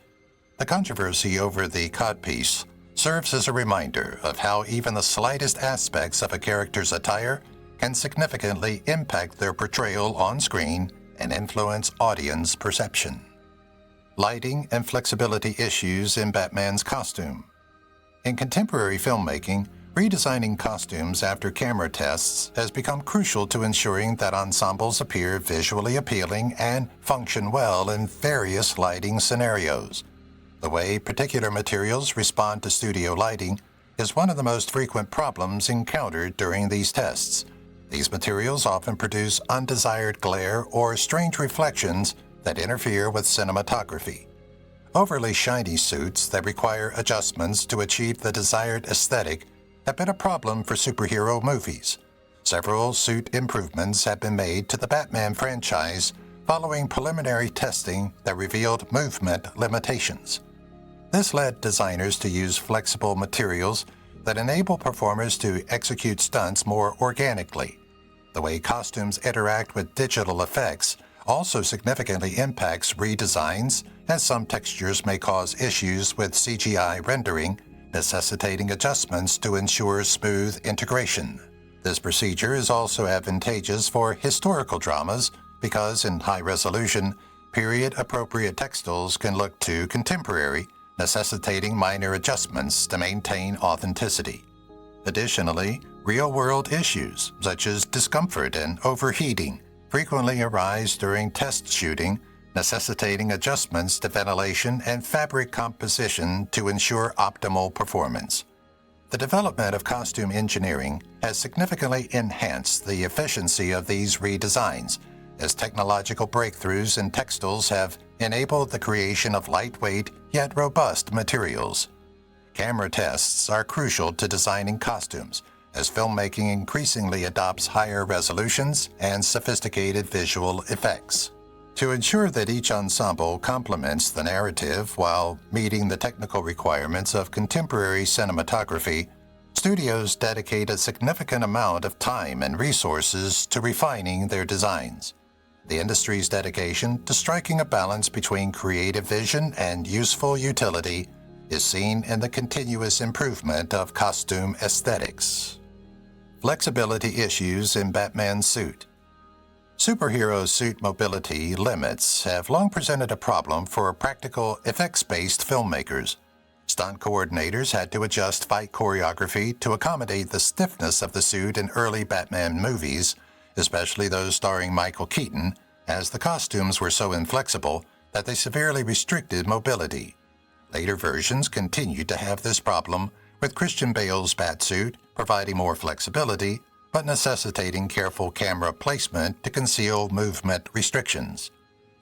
The controversy over the codpiece serves as a reminder of how even the slightest aspects of a character's attire can significantly impact their portrayal on screen and influence audience perception. Lighting and flexibility issues in Batman's costume. In contemporary filmmaking, redesigning costumes after camera tests has become crucial to ensuring that ensembles appear visually appealing and function well in various lighting scenarios. The way particular materials respond to studio lighting is one of the most frequent problems encountered during these tests. These materials often produce undesired glare or strange reflections that interfere with cinematography. Overly shiny suits that require adjustments to achieve the desired aesthetic have been a problem for superhero movies. Several suit improvements have been made to the Batman franchise following preliminary testing that revealed movement limitations. This led designers to use flexible materials that enable performers to execute stunts more organically. The way costumes interact with digital effects also significantly impacts redesigns, as some textures may cause issues with CGI rendering, necessitating adjustments to ensure smooth integration. This procedure is also advantageous for historical dramas because in high resolution, period-appropriate textiles can look too contemporary, necessitating minor adjustments to maintain authenticity. Additionally, real-world issues such as discomfort and overheating frequently arise during test shooting, necessitating adjustments to ventilation and fabric composition to ensure optimal performance. The development of costume engineering has significantly enhanced the efficiency of these redesigns, as technological breakthroughs in textiles have enabled the creation of lightweight yet robust materials. Camera tests are crucial to designing costumes, as filmmaking increasingly adopts higher resolutions and sophisticated visual effects. To ensure that each ensemble complements the narrative while meeting the technical requirements of contemporary cinematography, studios dedicate a significant amount of time and resources to refining their designs. The industry's dedication to striking a balance between creative vision and useful utility is seen in the continuous improvement of costume aesthetics. Flexibility issues in Batman's suit. Superhero suit mobility limits have long presented a problem for practical effects-based filmmakers. Stunt coordinators had to adjust fight choreography to accommodate the stiffness of the suit in early Batman movies, especially those starring Michael Keaton, as the costumes were so inflexible that they severely restricted mobility. Later versions continued to have this problem, with Christian Bale's Batsuit providing more flexibility, but necessitating careful camera placement to conceal movement restrictions.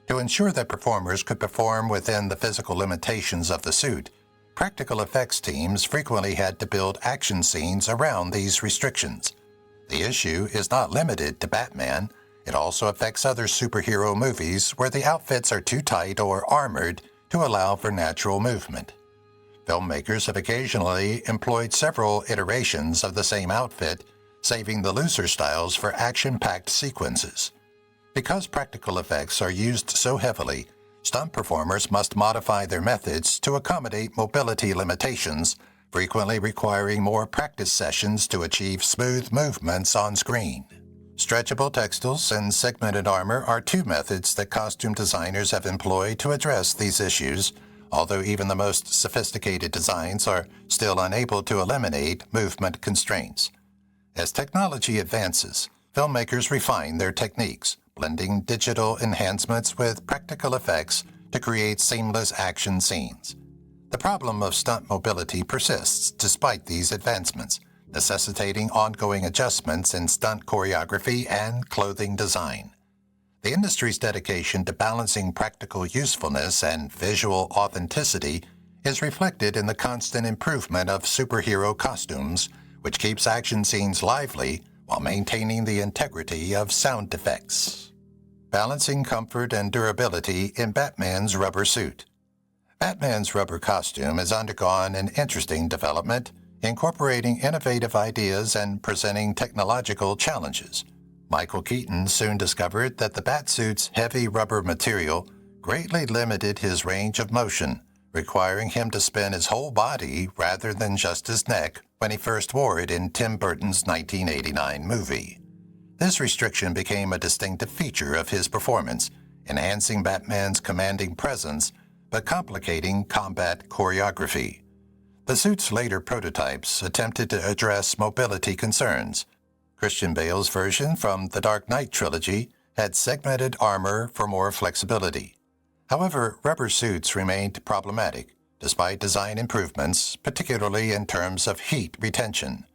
To ensure that performers could perform within the physical limitations of the suit, practical effects teams frequently had to build action scenes around these restrictions. The issue is not limited to Batman. It also affects other superhero movies where the outfits are too tight or armored to allow for natural movement. Filmmakers have occasionally employed several iterations of the same outfit, saving the looser styles for action-packed sequences. Because practical effects are used so heavily, stunt performers must modify their methods to accommodate mobility limitations, frequently requiring more practice sessions to achieve smooth movements on screen. Stretchable textiles and segmented armor are two methods that costume designers have employed to address these issues, although even the most sophisticated designs are still unable to eliminate movement constraints. As technology advances, filmmakers refine their techniques, blending digital enhancements with practical effects to create seamless action scenes. The problem of stunt mobility persists despite these advancements, necessitating ongoing adjustments in stunt choreography and clothing design. The industry's dedication to balancing practical usefulness and visual authenticity is reflected in the constant improvement of superhero costumes, which keeps action scenes lively while maintaining the integrity of sound effects. Balancing comfort and durability in Batman's rubber suit. Batman's rubber costume has undergone an interesting development, incorporating innovative ideas and presenting technological challenges. Michael Keaton soon discovered that the Batsuit's heavy rubber material greatly limited his range of motion, requiring him to spin his whole body rather than just his neck when he first wore it in Tim Burton's 1989 movie. This restriction became a distinctive feature of his performance, enhancing Batman's commanding presence but complicating combat choreography. The suit's later prototypes attempted to address mobility concerns. Christian Bale's version from the Dark Knight trilogy had segmented armor for more flexibility. However, rubber suits remained problematic, despite design improvements, particularly in terms of heat retention.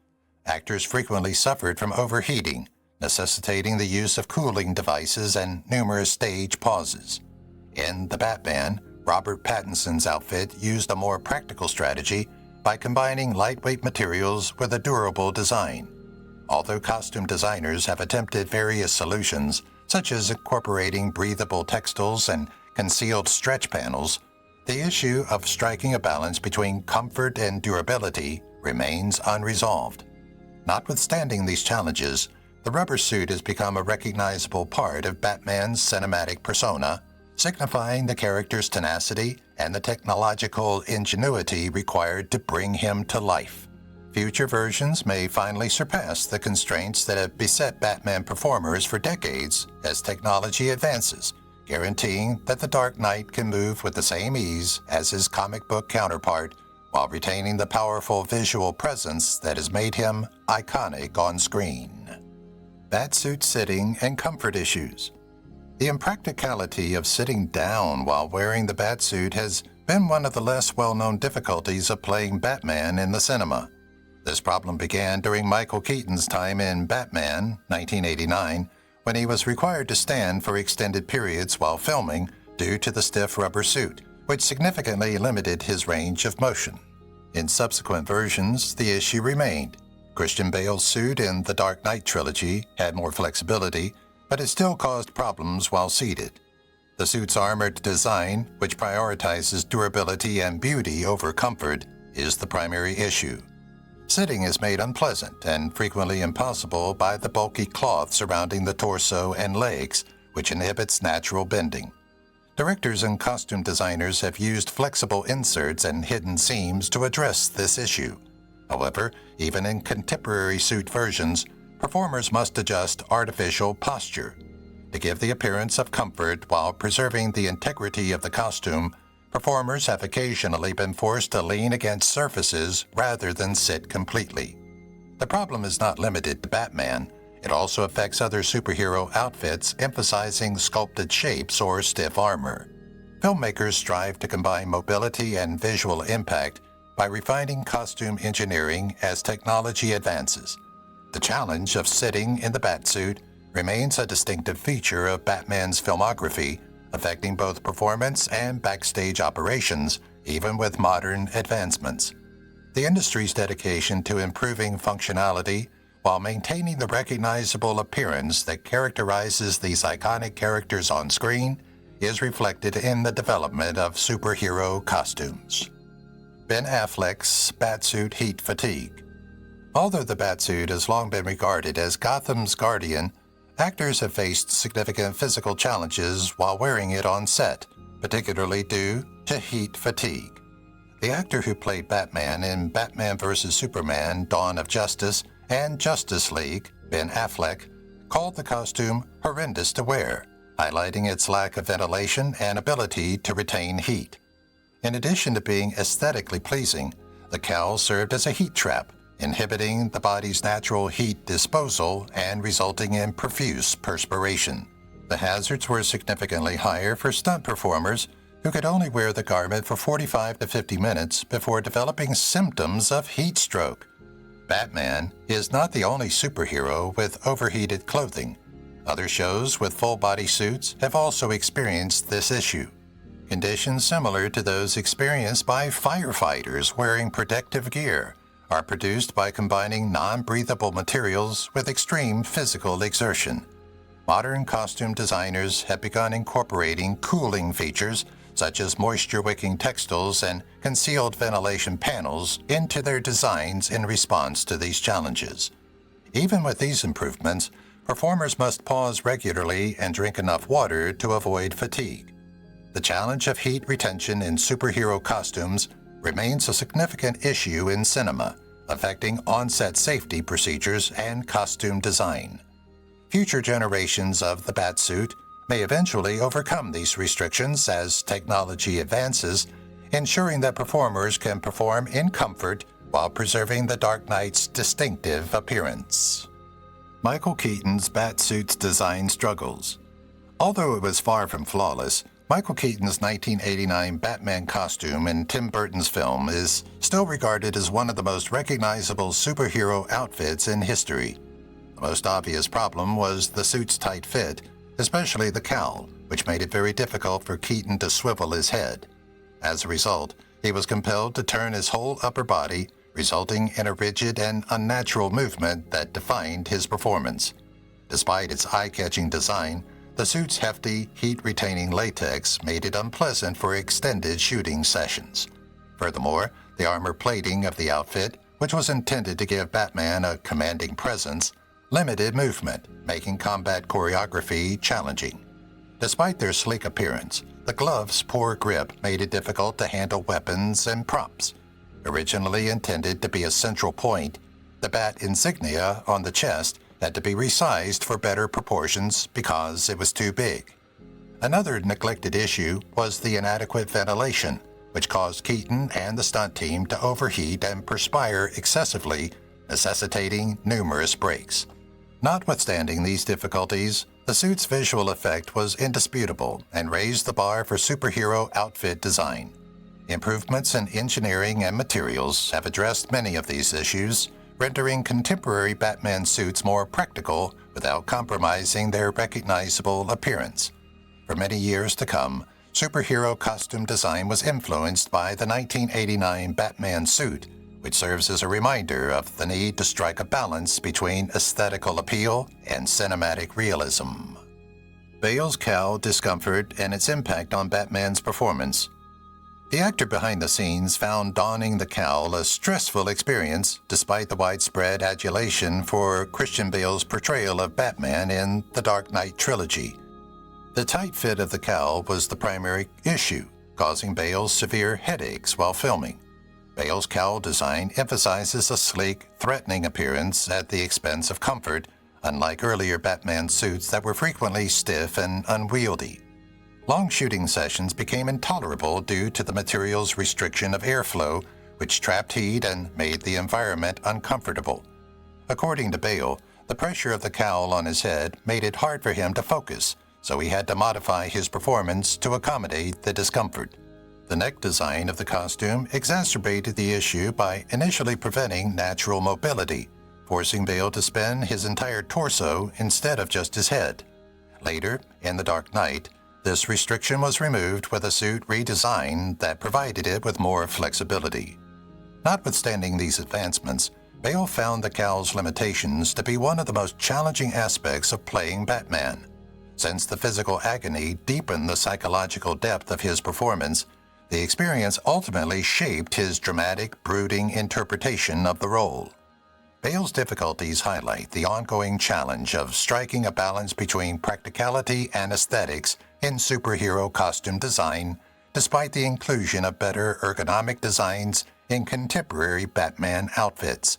Actors frequently suffered from overheating, necessitating the use of cooling devices and numerous stage pauses. In The Batman, Robert Pattinson's outfit used a more practical strategy by combining lightweight materials with a durable design. Although costume designers have attempted various solutions, such as incorporating breathable textiles and concealed stretch panels, the issue of striking a balance between comfort and durability remains unresolved. Notwithstanding these challenges, the rubber suit has become a recognizable part of Batman's cinematic persona, signifying the character's tenacity and the technological ingenuity required to bring him to life. Future versions may finally surpass the constraints that have beset Batman performers for decades as technology advances, guaranteeing that the Dark Knight can move with the same ease as his comic book counterpart while retaining the powerful visual presence that has made him iconic on screen. Batsuit sitting and comfort issues. The impracticality of sitting down while wearing the Batsuit has been one of the less well-known difficulties of playing Batman in the cinema. This problem began during Michael Keaton's time in Batman, 1989, when he was required to stand for extended periods while filming due to the stiff rubber suit, which significantly limited his range of motion. In subsequent versions, the issue remained. Christian Bale's suit in the Dark Knight trilogy had more flexibility, but it still caused problems while seated. The suit's armored design, which prioritizes durability and beauty over comfort, is the primary issue. Sitting is made unpleasant and frequently impossible by the bulky cloth surrounding the torso and legs, which inhibits natural bending. Directors and costume designers have used flexible inserts and hidden seams to address this issue. However, even in contemporary suit versions, performers must adjust artificial posture. To give the appearance of comfort while preserving the integrity of the costume, performers have occasionally been forced to lean against surfaces rather than sit completely. The problem is not limited to Batman. It also affects other superhero outfits emphasizing sculpted shapes or stiff armor. Filmmakers strive to combine mobility and visual impact by refining costume engineering as technology advances. The challenge of sitting in the Batsuit remains a distinctive feature of Batman's filmography, affecting both performance and backstage operations, even with modern advancements. The industry's dedication to improving functionality while maintaining the recognizable appearance that characterizes these iconic characters on screen is reflected in the development of superhero costumes. Ben Affleck's Batsuit heat fatigue. Although the Batsuit has long been regarded as Gotham's guardian, actors have faced significant physical challenges while wearing it on set, particularly due to heat fatigue. The actor who played Batman in Batman vs. Superman: Dawn of Justice and Justice League, Ben Affleck, called the costume horrendous to wear, highlighting its lack of ventilation and ability to retain heat. In addition to being aesthetically pleasing, the cowl served as a heat trap, inhibiting the body's natural heat disposal and resulting in profuse perspiration. The hazards were significantly higher for stunt performers who could only wear the garment for 45 to 50 minutes before developing symptoms of heat stroke. Batman is not the only superhero with overheated clothing. Other shows with full-body suits have also experienced this issue. Conditions similar to those experienced by firefighters wearing protective gear are produced by combining non-breathable materials with extreme physical exertion. Modern costume designers have begun incorporating cooling features such as moisture-wicking textiles and concealed ventilation panels into their designs in response to these challenges. Even with these improvements, performers must pause regularly and drink enough water to avoid fatigue. The challenge of heat retention in superhero costumes remains a significant issue in cinema, affecting on-set safety procedures and costume design. Future generations of the Batsuit may eventually overcome these restrictions as technology advances, ensuring that performers can perform in comfort while preserving the Dark Knight's distinctive appearance. Michael Keaton's Batsuit's design struggles. Although it was far from flawless, Michael Keaton's 1989 Batman costume in Tim Burton's film is still regarded as one of the most recognizable superhero outfits in history. The most obvious problem was the suit's tight fit, especially the cowl, which made it very difficult for Keaton to swivel his head. As a result, he was compelled to turn his whole upper body, resulting in a rigid and unnatural movement that defined his performance. Despite its eye-catching design, the suit's hefty, heat-retaining latex made it unpleasant for extended shooting sessions. Furthermore, the armor plating of the outfit, which was intended to give Batman a commanding presence, limited movement, making combat choreography challenging. Despite their sleek appearance, the gloves' poor grip made it difficult to handle weapons and props. Originally intended to be a central point, the bat insignia on the chest had to be resized for better proportions because it was too big. Another neglected issue was the inadequate ventilation, which caused Keaton and the stunt team to overheat and perspire excessively, necessitating numerous breaks. Notwithstanding these difficulties, the suit's visual effect was indisputable and raised the bar for superhero outfit design. Improvements in engineering and materials have addressed many of these issues, rendering contemporary Batman suits more practical without compromising their recognizable appearance. For many years to come, superhero costume design was influenced by the 1989 Batman suit, which serves as a reminder of the need to strike a balance between aesthetical appeal and cinematic realism. Bale's cowl discomfort and its impact on Batman's performance. The actor behind the scenes found donning the cowl a stressful experience despite the widespread adulation for Christian Bale's portrayal of Batman in the Dark Knight trilogy. The tight fit of the cowl was the primary issue, causing Bale severe headaches while filming. Bale's cowl design emphasizes a sleek, threatening appearance at the expense of comfort, unlike earlier Batman suits that were frequently stiff and unwieldy. Long shooting sessions became intolerable due to the material's restriction of airflow, which trapped heat and made the environment uncomfortable. According to Bale, the pressure of the cowl on his head made it hard for him to focus, so he had to modify his performance to accommodate the discomfort. The neck design of the costume exacerbated the issue by initially preventing natural mobility, forcing Bale to spin his entire torso instead of just his head. Later, in The Dark Knight, this restriction was removed with a suit redesign that provided it with more flexibility. Notwithstanding these advancements, Bale found the cowl's limitations to be one of the most challenging aspects of playing Batman. Since the physical agony deepened the psychological depth of his performance, the experience ultimately shaped his dramatic, brooding interpretation of the role. Bale's difficulties highlight the ongoing challenge of striking a balance between practicality and aesthetics in superhero costume design, despite the inclusion of better ergonomic designs in contemporary Batman outfits.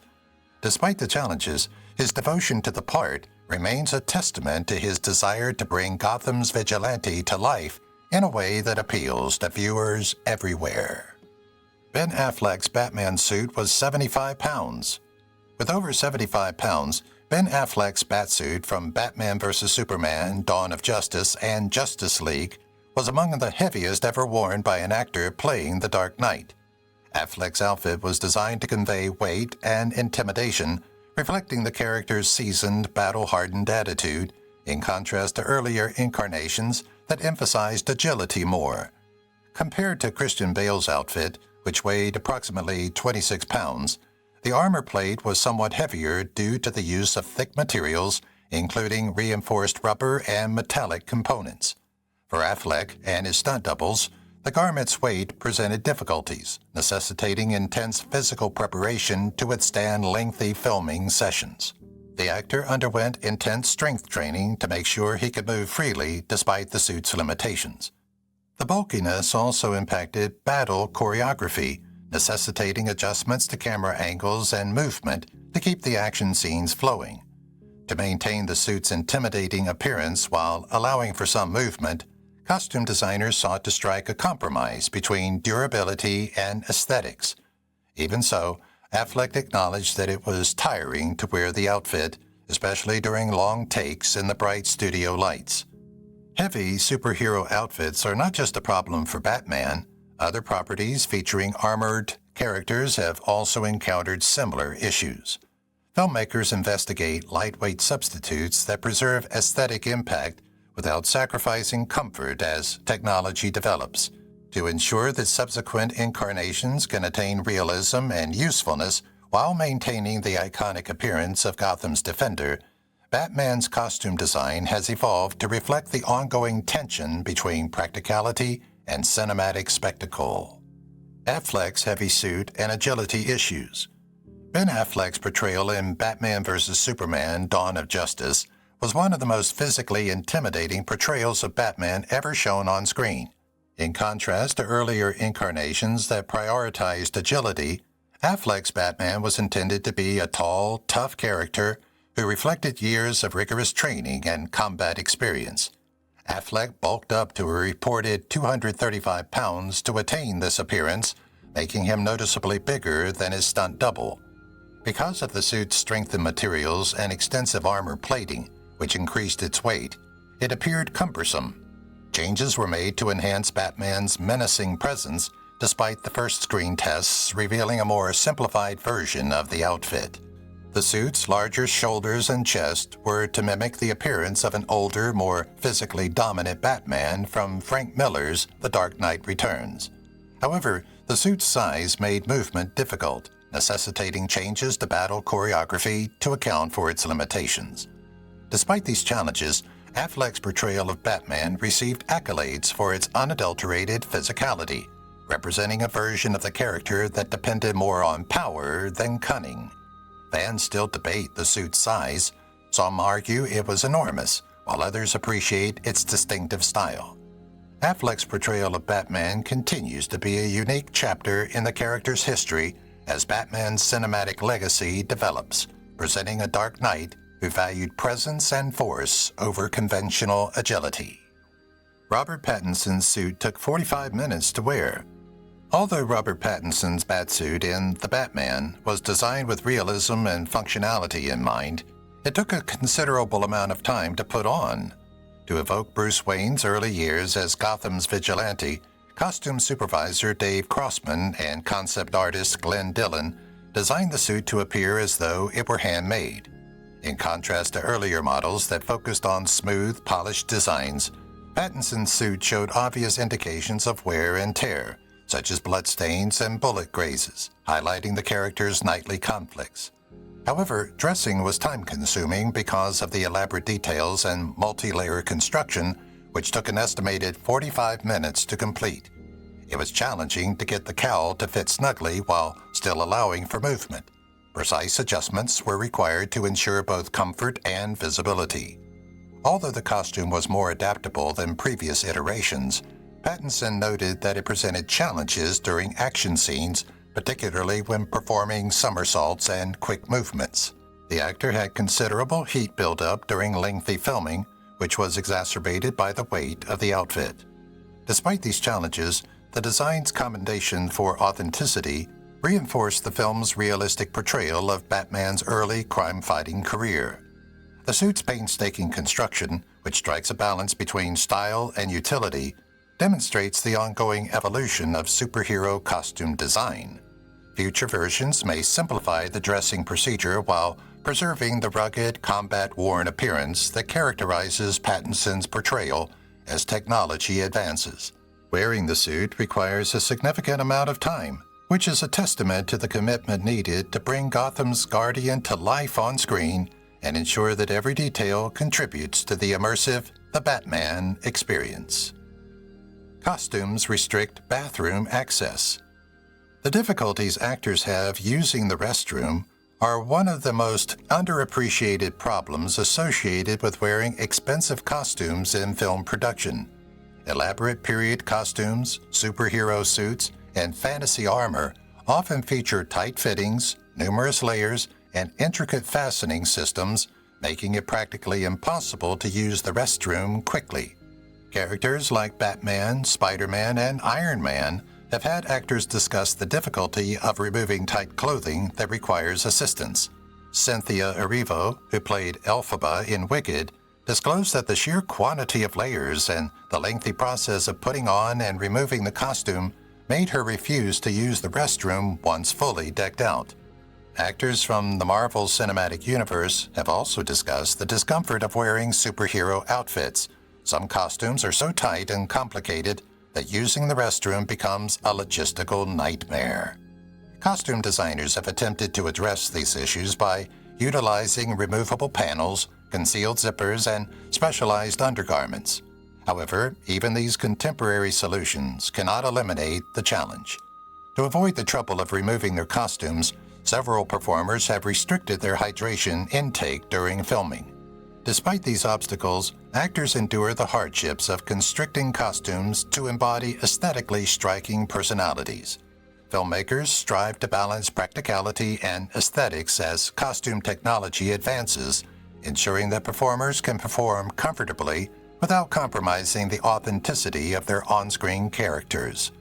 Despite the challenges, his devotion to the part remains a testament to his desire to bring Gotham's vigilante to life in a way that appeals to viewers everywhere. Ben Affleck's Batman suit was 75 pounds. With over 75 pounds, Ben Affleck's Batsuit from Batman vs. Superman, Dawn of Justice, and Justice League was among the heaviest ever worn by an actor playing the Dark Knight. Affleck's outfit was designed to convey weight and intimidation, reflecting the character's seasoned, battle-hardened attitude, in contrast to earlier incarnations that emphasized agility more. Compared to Christian Bale's outfit, which weighed approximately 26 pounds, the armor plate was somewhat heavier due to the use of thick materials, including reinforced rubber and metallic components. For Affleck and his stunt doubles, the garment's weight presented difficulties, necessitating intense physical preparation to withstand lengthy filming sessions. The actor underwent intense strength training to make sure he could move freely despite the suit's limitations. The bulkiness also impacted battle choreography, necessitating adjustments to camera angles and movement to keep the action scenes flowing. To maintain the suit's intimidating appearance while allowing for some movement, costume designers sought to strike a compromise between durability and aesthetics. Even so, Affleck acknowledged that it was tiring to wear the outfit, especially during long takes in the bright studio lights. Heavy superhero outfits are not just a problem for Batman. Other properties featuring armored characters have also encountered similar issues. Filmmakers investigate lightweight substitutes that preserve aesthetic impact without sacrificing comfort as technology develops. To ensure that subsequent incarnations can attain realism and usefulness while maintaining the iconic appearance of Gotham's Defender, Batman's costume design has evolved to reflect the ongoing tension between practicality and cinematic spectacle. Affleck's heavy suit and agility issues. Ben Affleck's portrayal in Batman vs. Superman, Dawn of Justice was one of the most physically intimidating portrayals of Batman ever shown on screen. In contrast to earlier incarnations that prioritized agility, Affleck's Batman was intended to be a tall, tough character who reflected years of rigorous training and combat experience. Affleck bulked up to a reported 235 pounds to attain this appearance, making him noticeably bigger than his stunt double. Because of the suit's strengthened materials and extensive armor plating, which increased its weight, it appeared cumbersome. Changes were made to enhance Batman's menacing presence, despite the first screen tests revealing a more simplified version of the outfit. The suit's larger shoulders and chest were to mimic the appearance of an older, more physically dominant Batman from Frank Miller's The Dark Knight Returns. However, the suit's size made movement difficult, necessitating changes to battle choreography to account for its limitations. Despite these challenges, Affleck's portrayal of Batman received accolades for its unadulterated physicality, representing a version of the character that depended more on power than cunning. Fans still debate the suit's size. Some argue it was enormous, while others appreciate its distinctive style. Affleck's portrayal of Batman continues to be a unique chapter in the character's history as Batman's cinematic legacy develops, presenting a Dark Knight who valued presence and force over conventional agility. Robert Pattinson's suit took 45 minutes to wear. Although Robert Pattinson's Batsuit in The Batman was designed with realism and functionality in mind, it took a considerable amount of time to put on. To evoke Bruce Wayne's early years as Gotham's vigilante, costume supervisor Dave Crossman and concept artist Glenn Dillon designed the suit to appear as though it were handmade. In contrast to earlier models that focused on smooth, polished designs, Pattinson's suit showed obvious indications of wear and tear, such as bloodstains and bullet grazes, highlighting the character's nightly conflicts. However, dressing was time-consuming because of the elaborate details and multi-layer construction, which took an estimated 45 minutes to complete. It was challenging to get the cowl to fit snugly while still allowing for movement. Precise adjustments were required to ensure both comfort and visibility. Although the costume was more adaptable than previous iterations, Pattinson noted that it presented challenges during action scenes, particularly when performing somersaults and quick movements. The actor had considerable heat buildup during lengthy filming, which was exacerbated by the weight of the outfit. Despite these challenges, the design's commendation for authenticity reinforced the film's realistic portrayal of Batman's early crime-fighting career. The suit's painstaking construction, which strikes a balance between style and utility, demonstrates the ongoing evolution of superhero costume design. Future versions may simplify the dressing procedure while preserving the rugged, combat-worn appearance that characterizes Pattinson's portrayal as technology advances. Wearing the suit requires a significant amount of time, which is a testament to the commitment needed to bring Gotham's Guardian to life on screen and ensure that every detail contributes to the immersive The Batman experience. Costumes restrict bathroom access. The difficulties actors have using the restroom are one of the most underappreciated problems associated with wearing expensive costumes in film production. Elaborate period costumes, superhero suits, and fantasy armor often feature tight fittings, numerous layers, and intricate fastening systems, making it practically impossible to use the restroom quickly. Characters like Batman, Spider-Man, and Iron Man have had actors discuss the difficulty of removing tight clothing that requires assistance. Cynthia Erivo, who played Elphaba in Wicked, disclosed that the sheer quantity of layers and the lengthy process of putting on and removing the costume made her refuse to use the restroom once fully decked out. Actors from the Marvel Cinematic Universe have also discussed the discomfort of wearing superhero outfits. Some costumes are so tight and complicated that using the restroom becomes a logistical nightmare. Costume designers have attempted to address these issues by utilizing removable panels, concealed zippers, and specialized undergarments. However, even these contemporary solutions cannot eliminate the challenge. To avoid the trouble of removing their costumes, several performers have restricted their hydration intake during filming. Despite these obstacles, actors endure the hardships of constricting costumes to embody aesthetically striking personalities. Filmmakers strive to balance practicality and aesthetics as costume technology advances, ensuring that performers can perform comfortably without compromising the authenticity of their on-screen characters.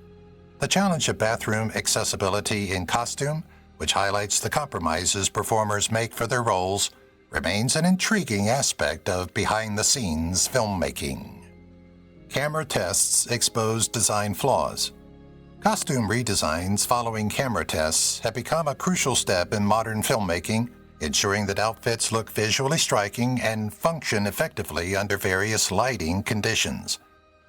The challenge of bathroom accessibility in costume, which highlights the compromises performers make for their roles, remains an intriguing aspect of behind-the-scenes filmmaking. Camera tests expose design flaws. Costume redesigns following camera tests have become a crucial step in modern filmmaking, ensuring that outfits look visually striking and function effectively under various lighting conditions.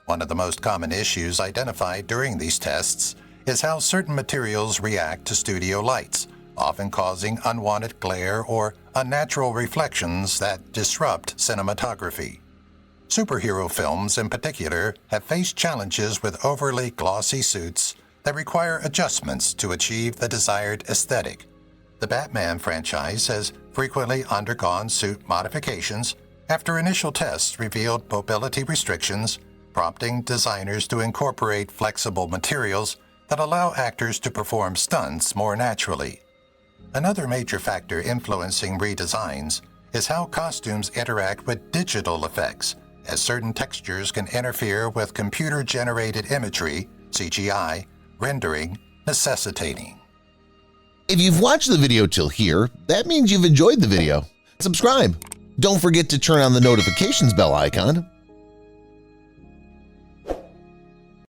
One of the most common issues identified during these tests is how certain materials react to studio lights, often causing unwanted glare or unnatural reflections that disrupt cinematography. Superhero films in particular have faced challenges with overly glossy suits that require adjustments to achieve the desired aesthetic. The Batman franchise has frequently undergone suit modifications after initial tests revealed mobility restrictions, prompting designers to incorporate flexible materials that allow actors to perform stunts more naturally. Another major factor influencing redesigns is how costumes interact with digital effects, as certain textures can interfere with computer-generated imagery, CGI, rendering, necessitating. If you've watched the video till here, that means you've enjoyed the video. Subscribe. Don't forget to turn on the notifications bell icon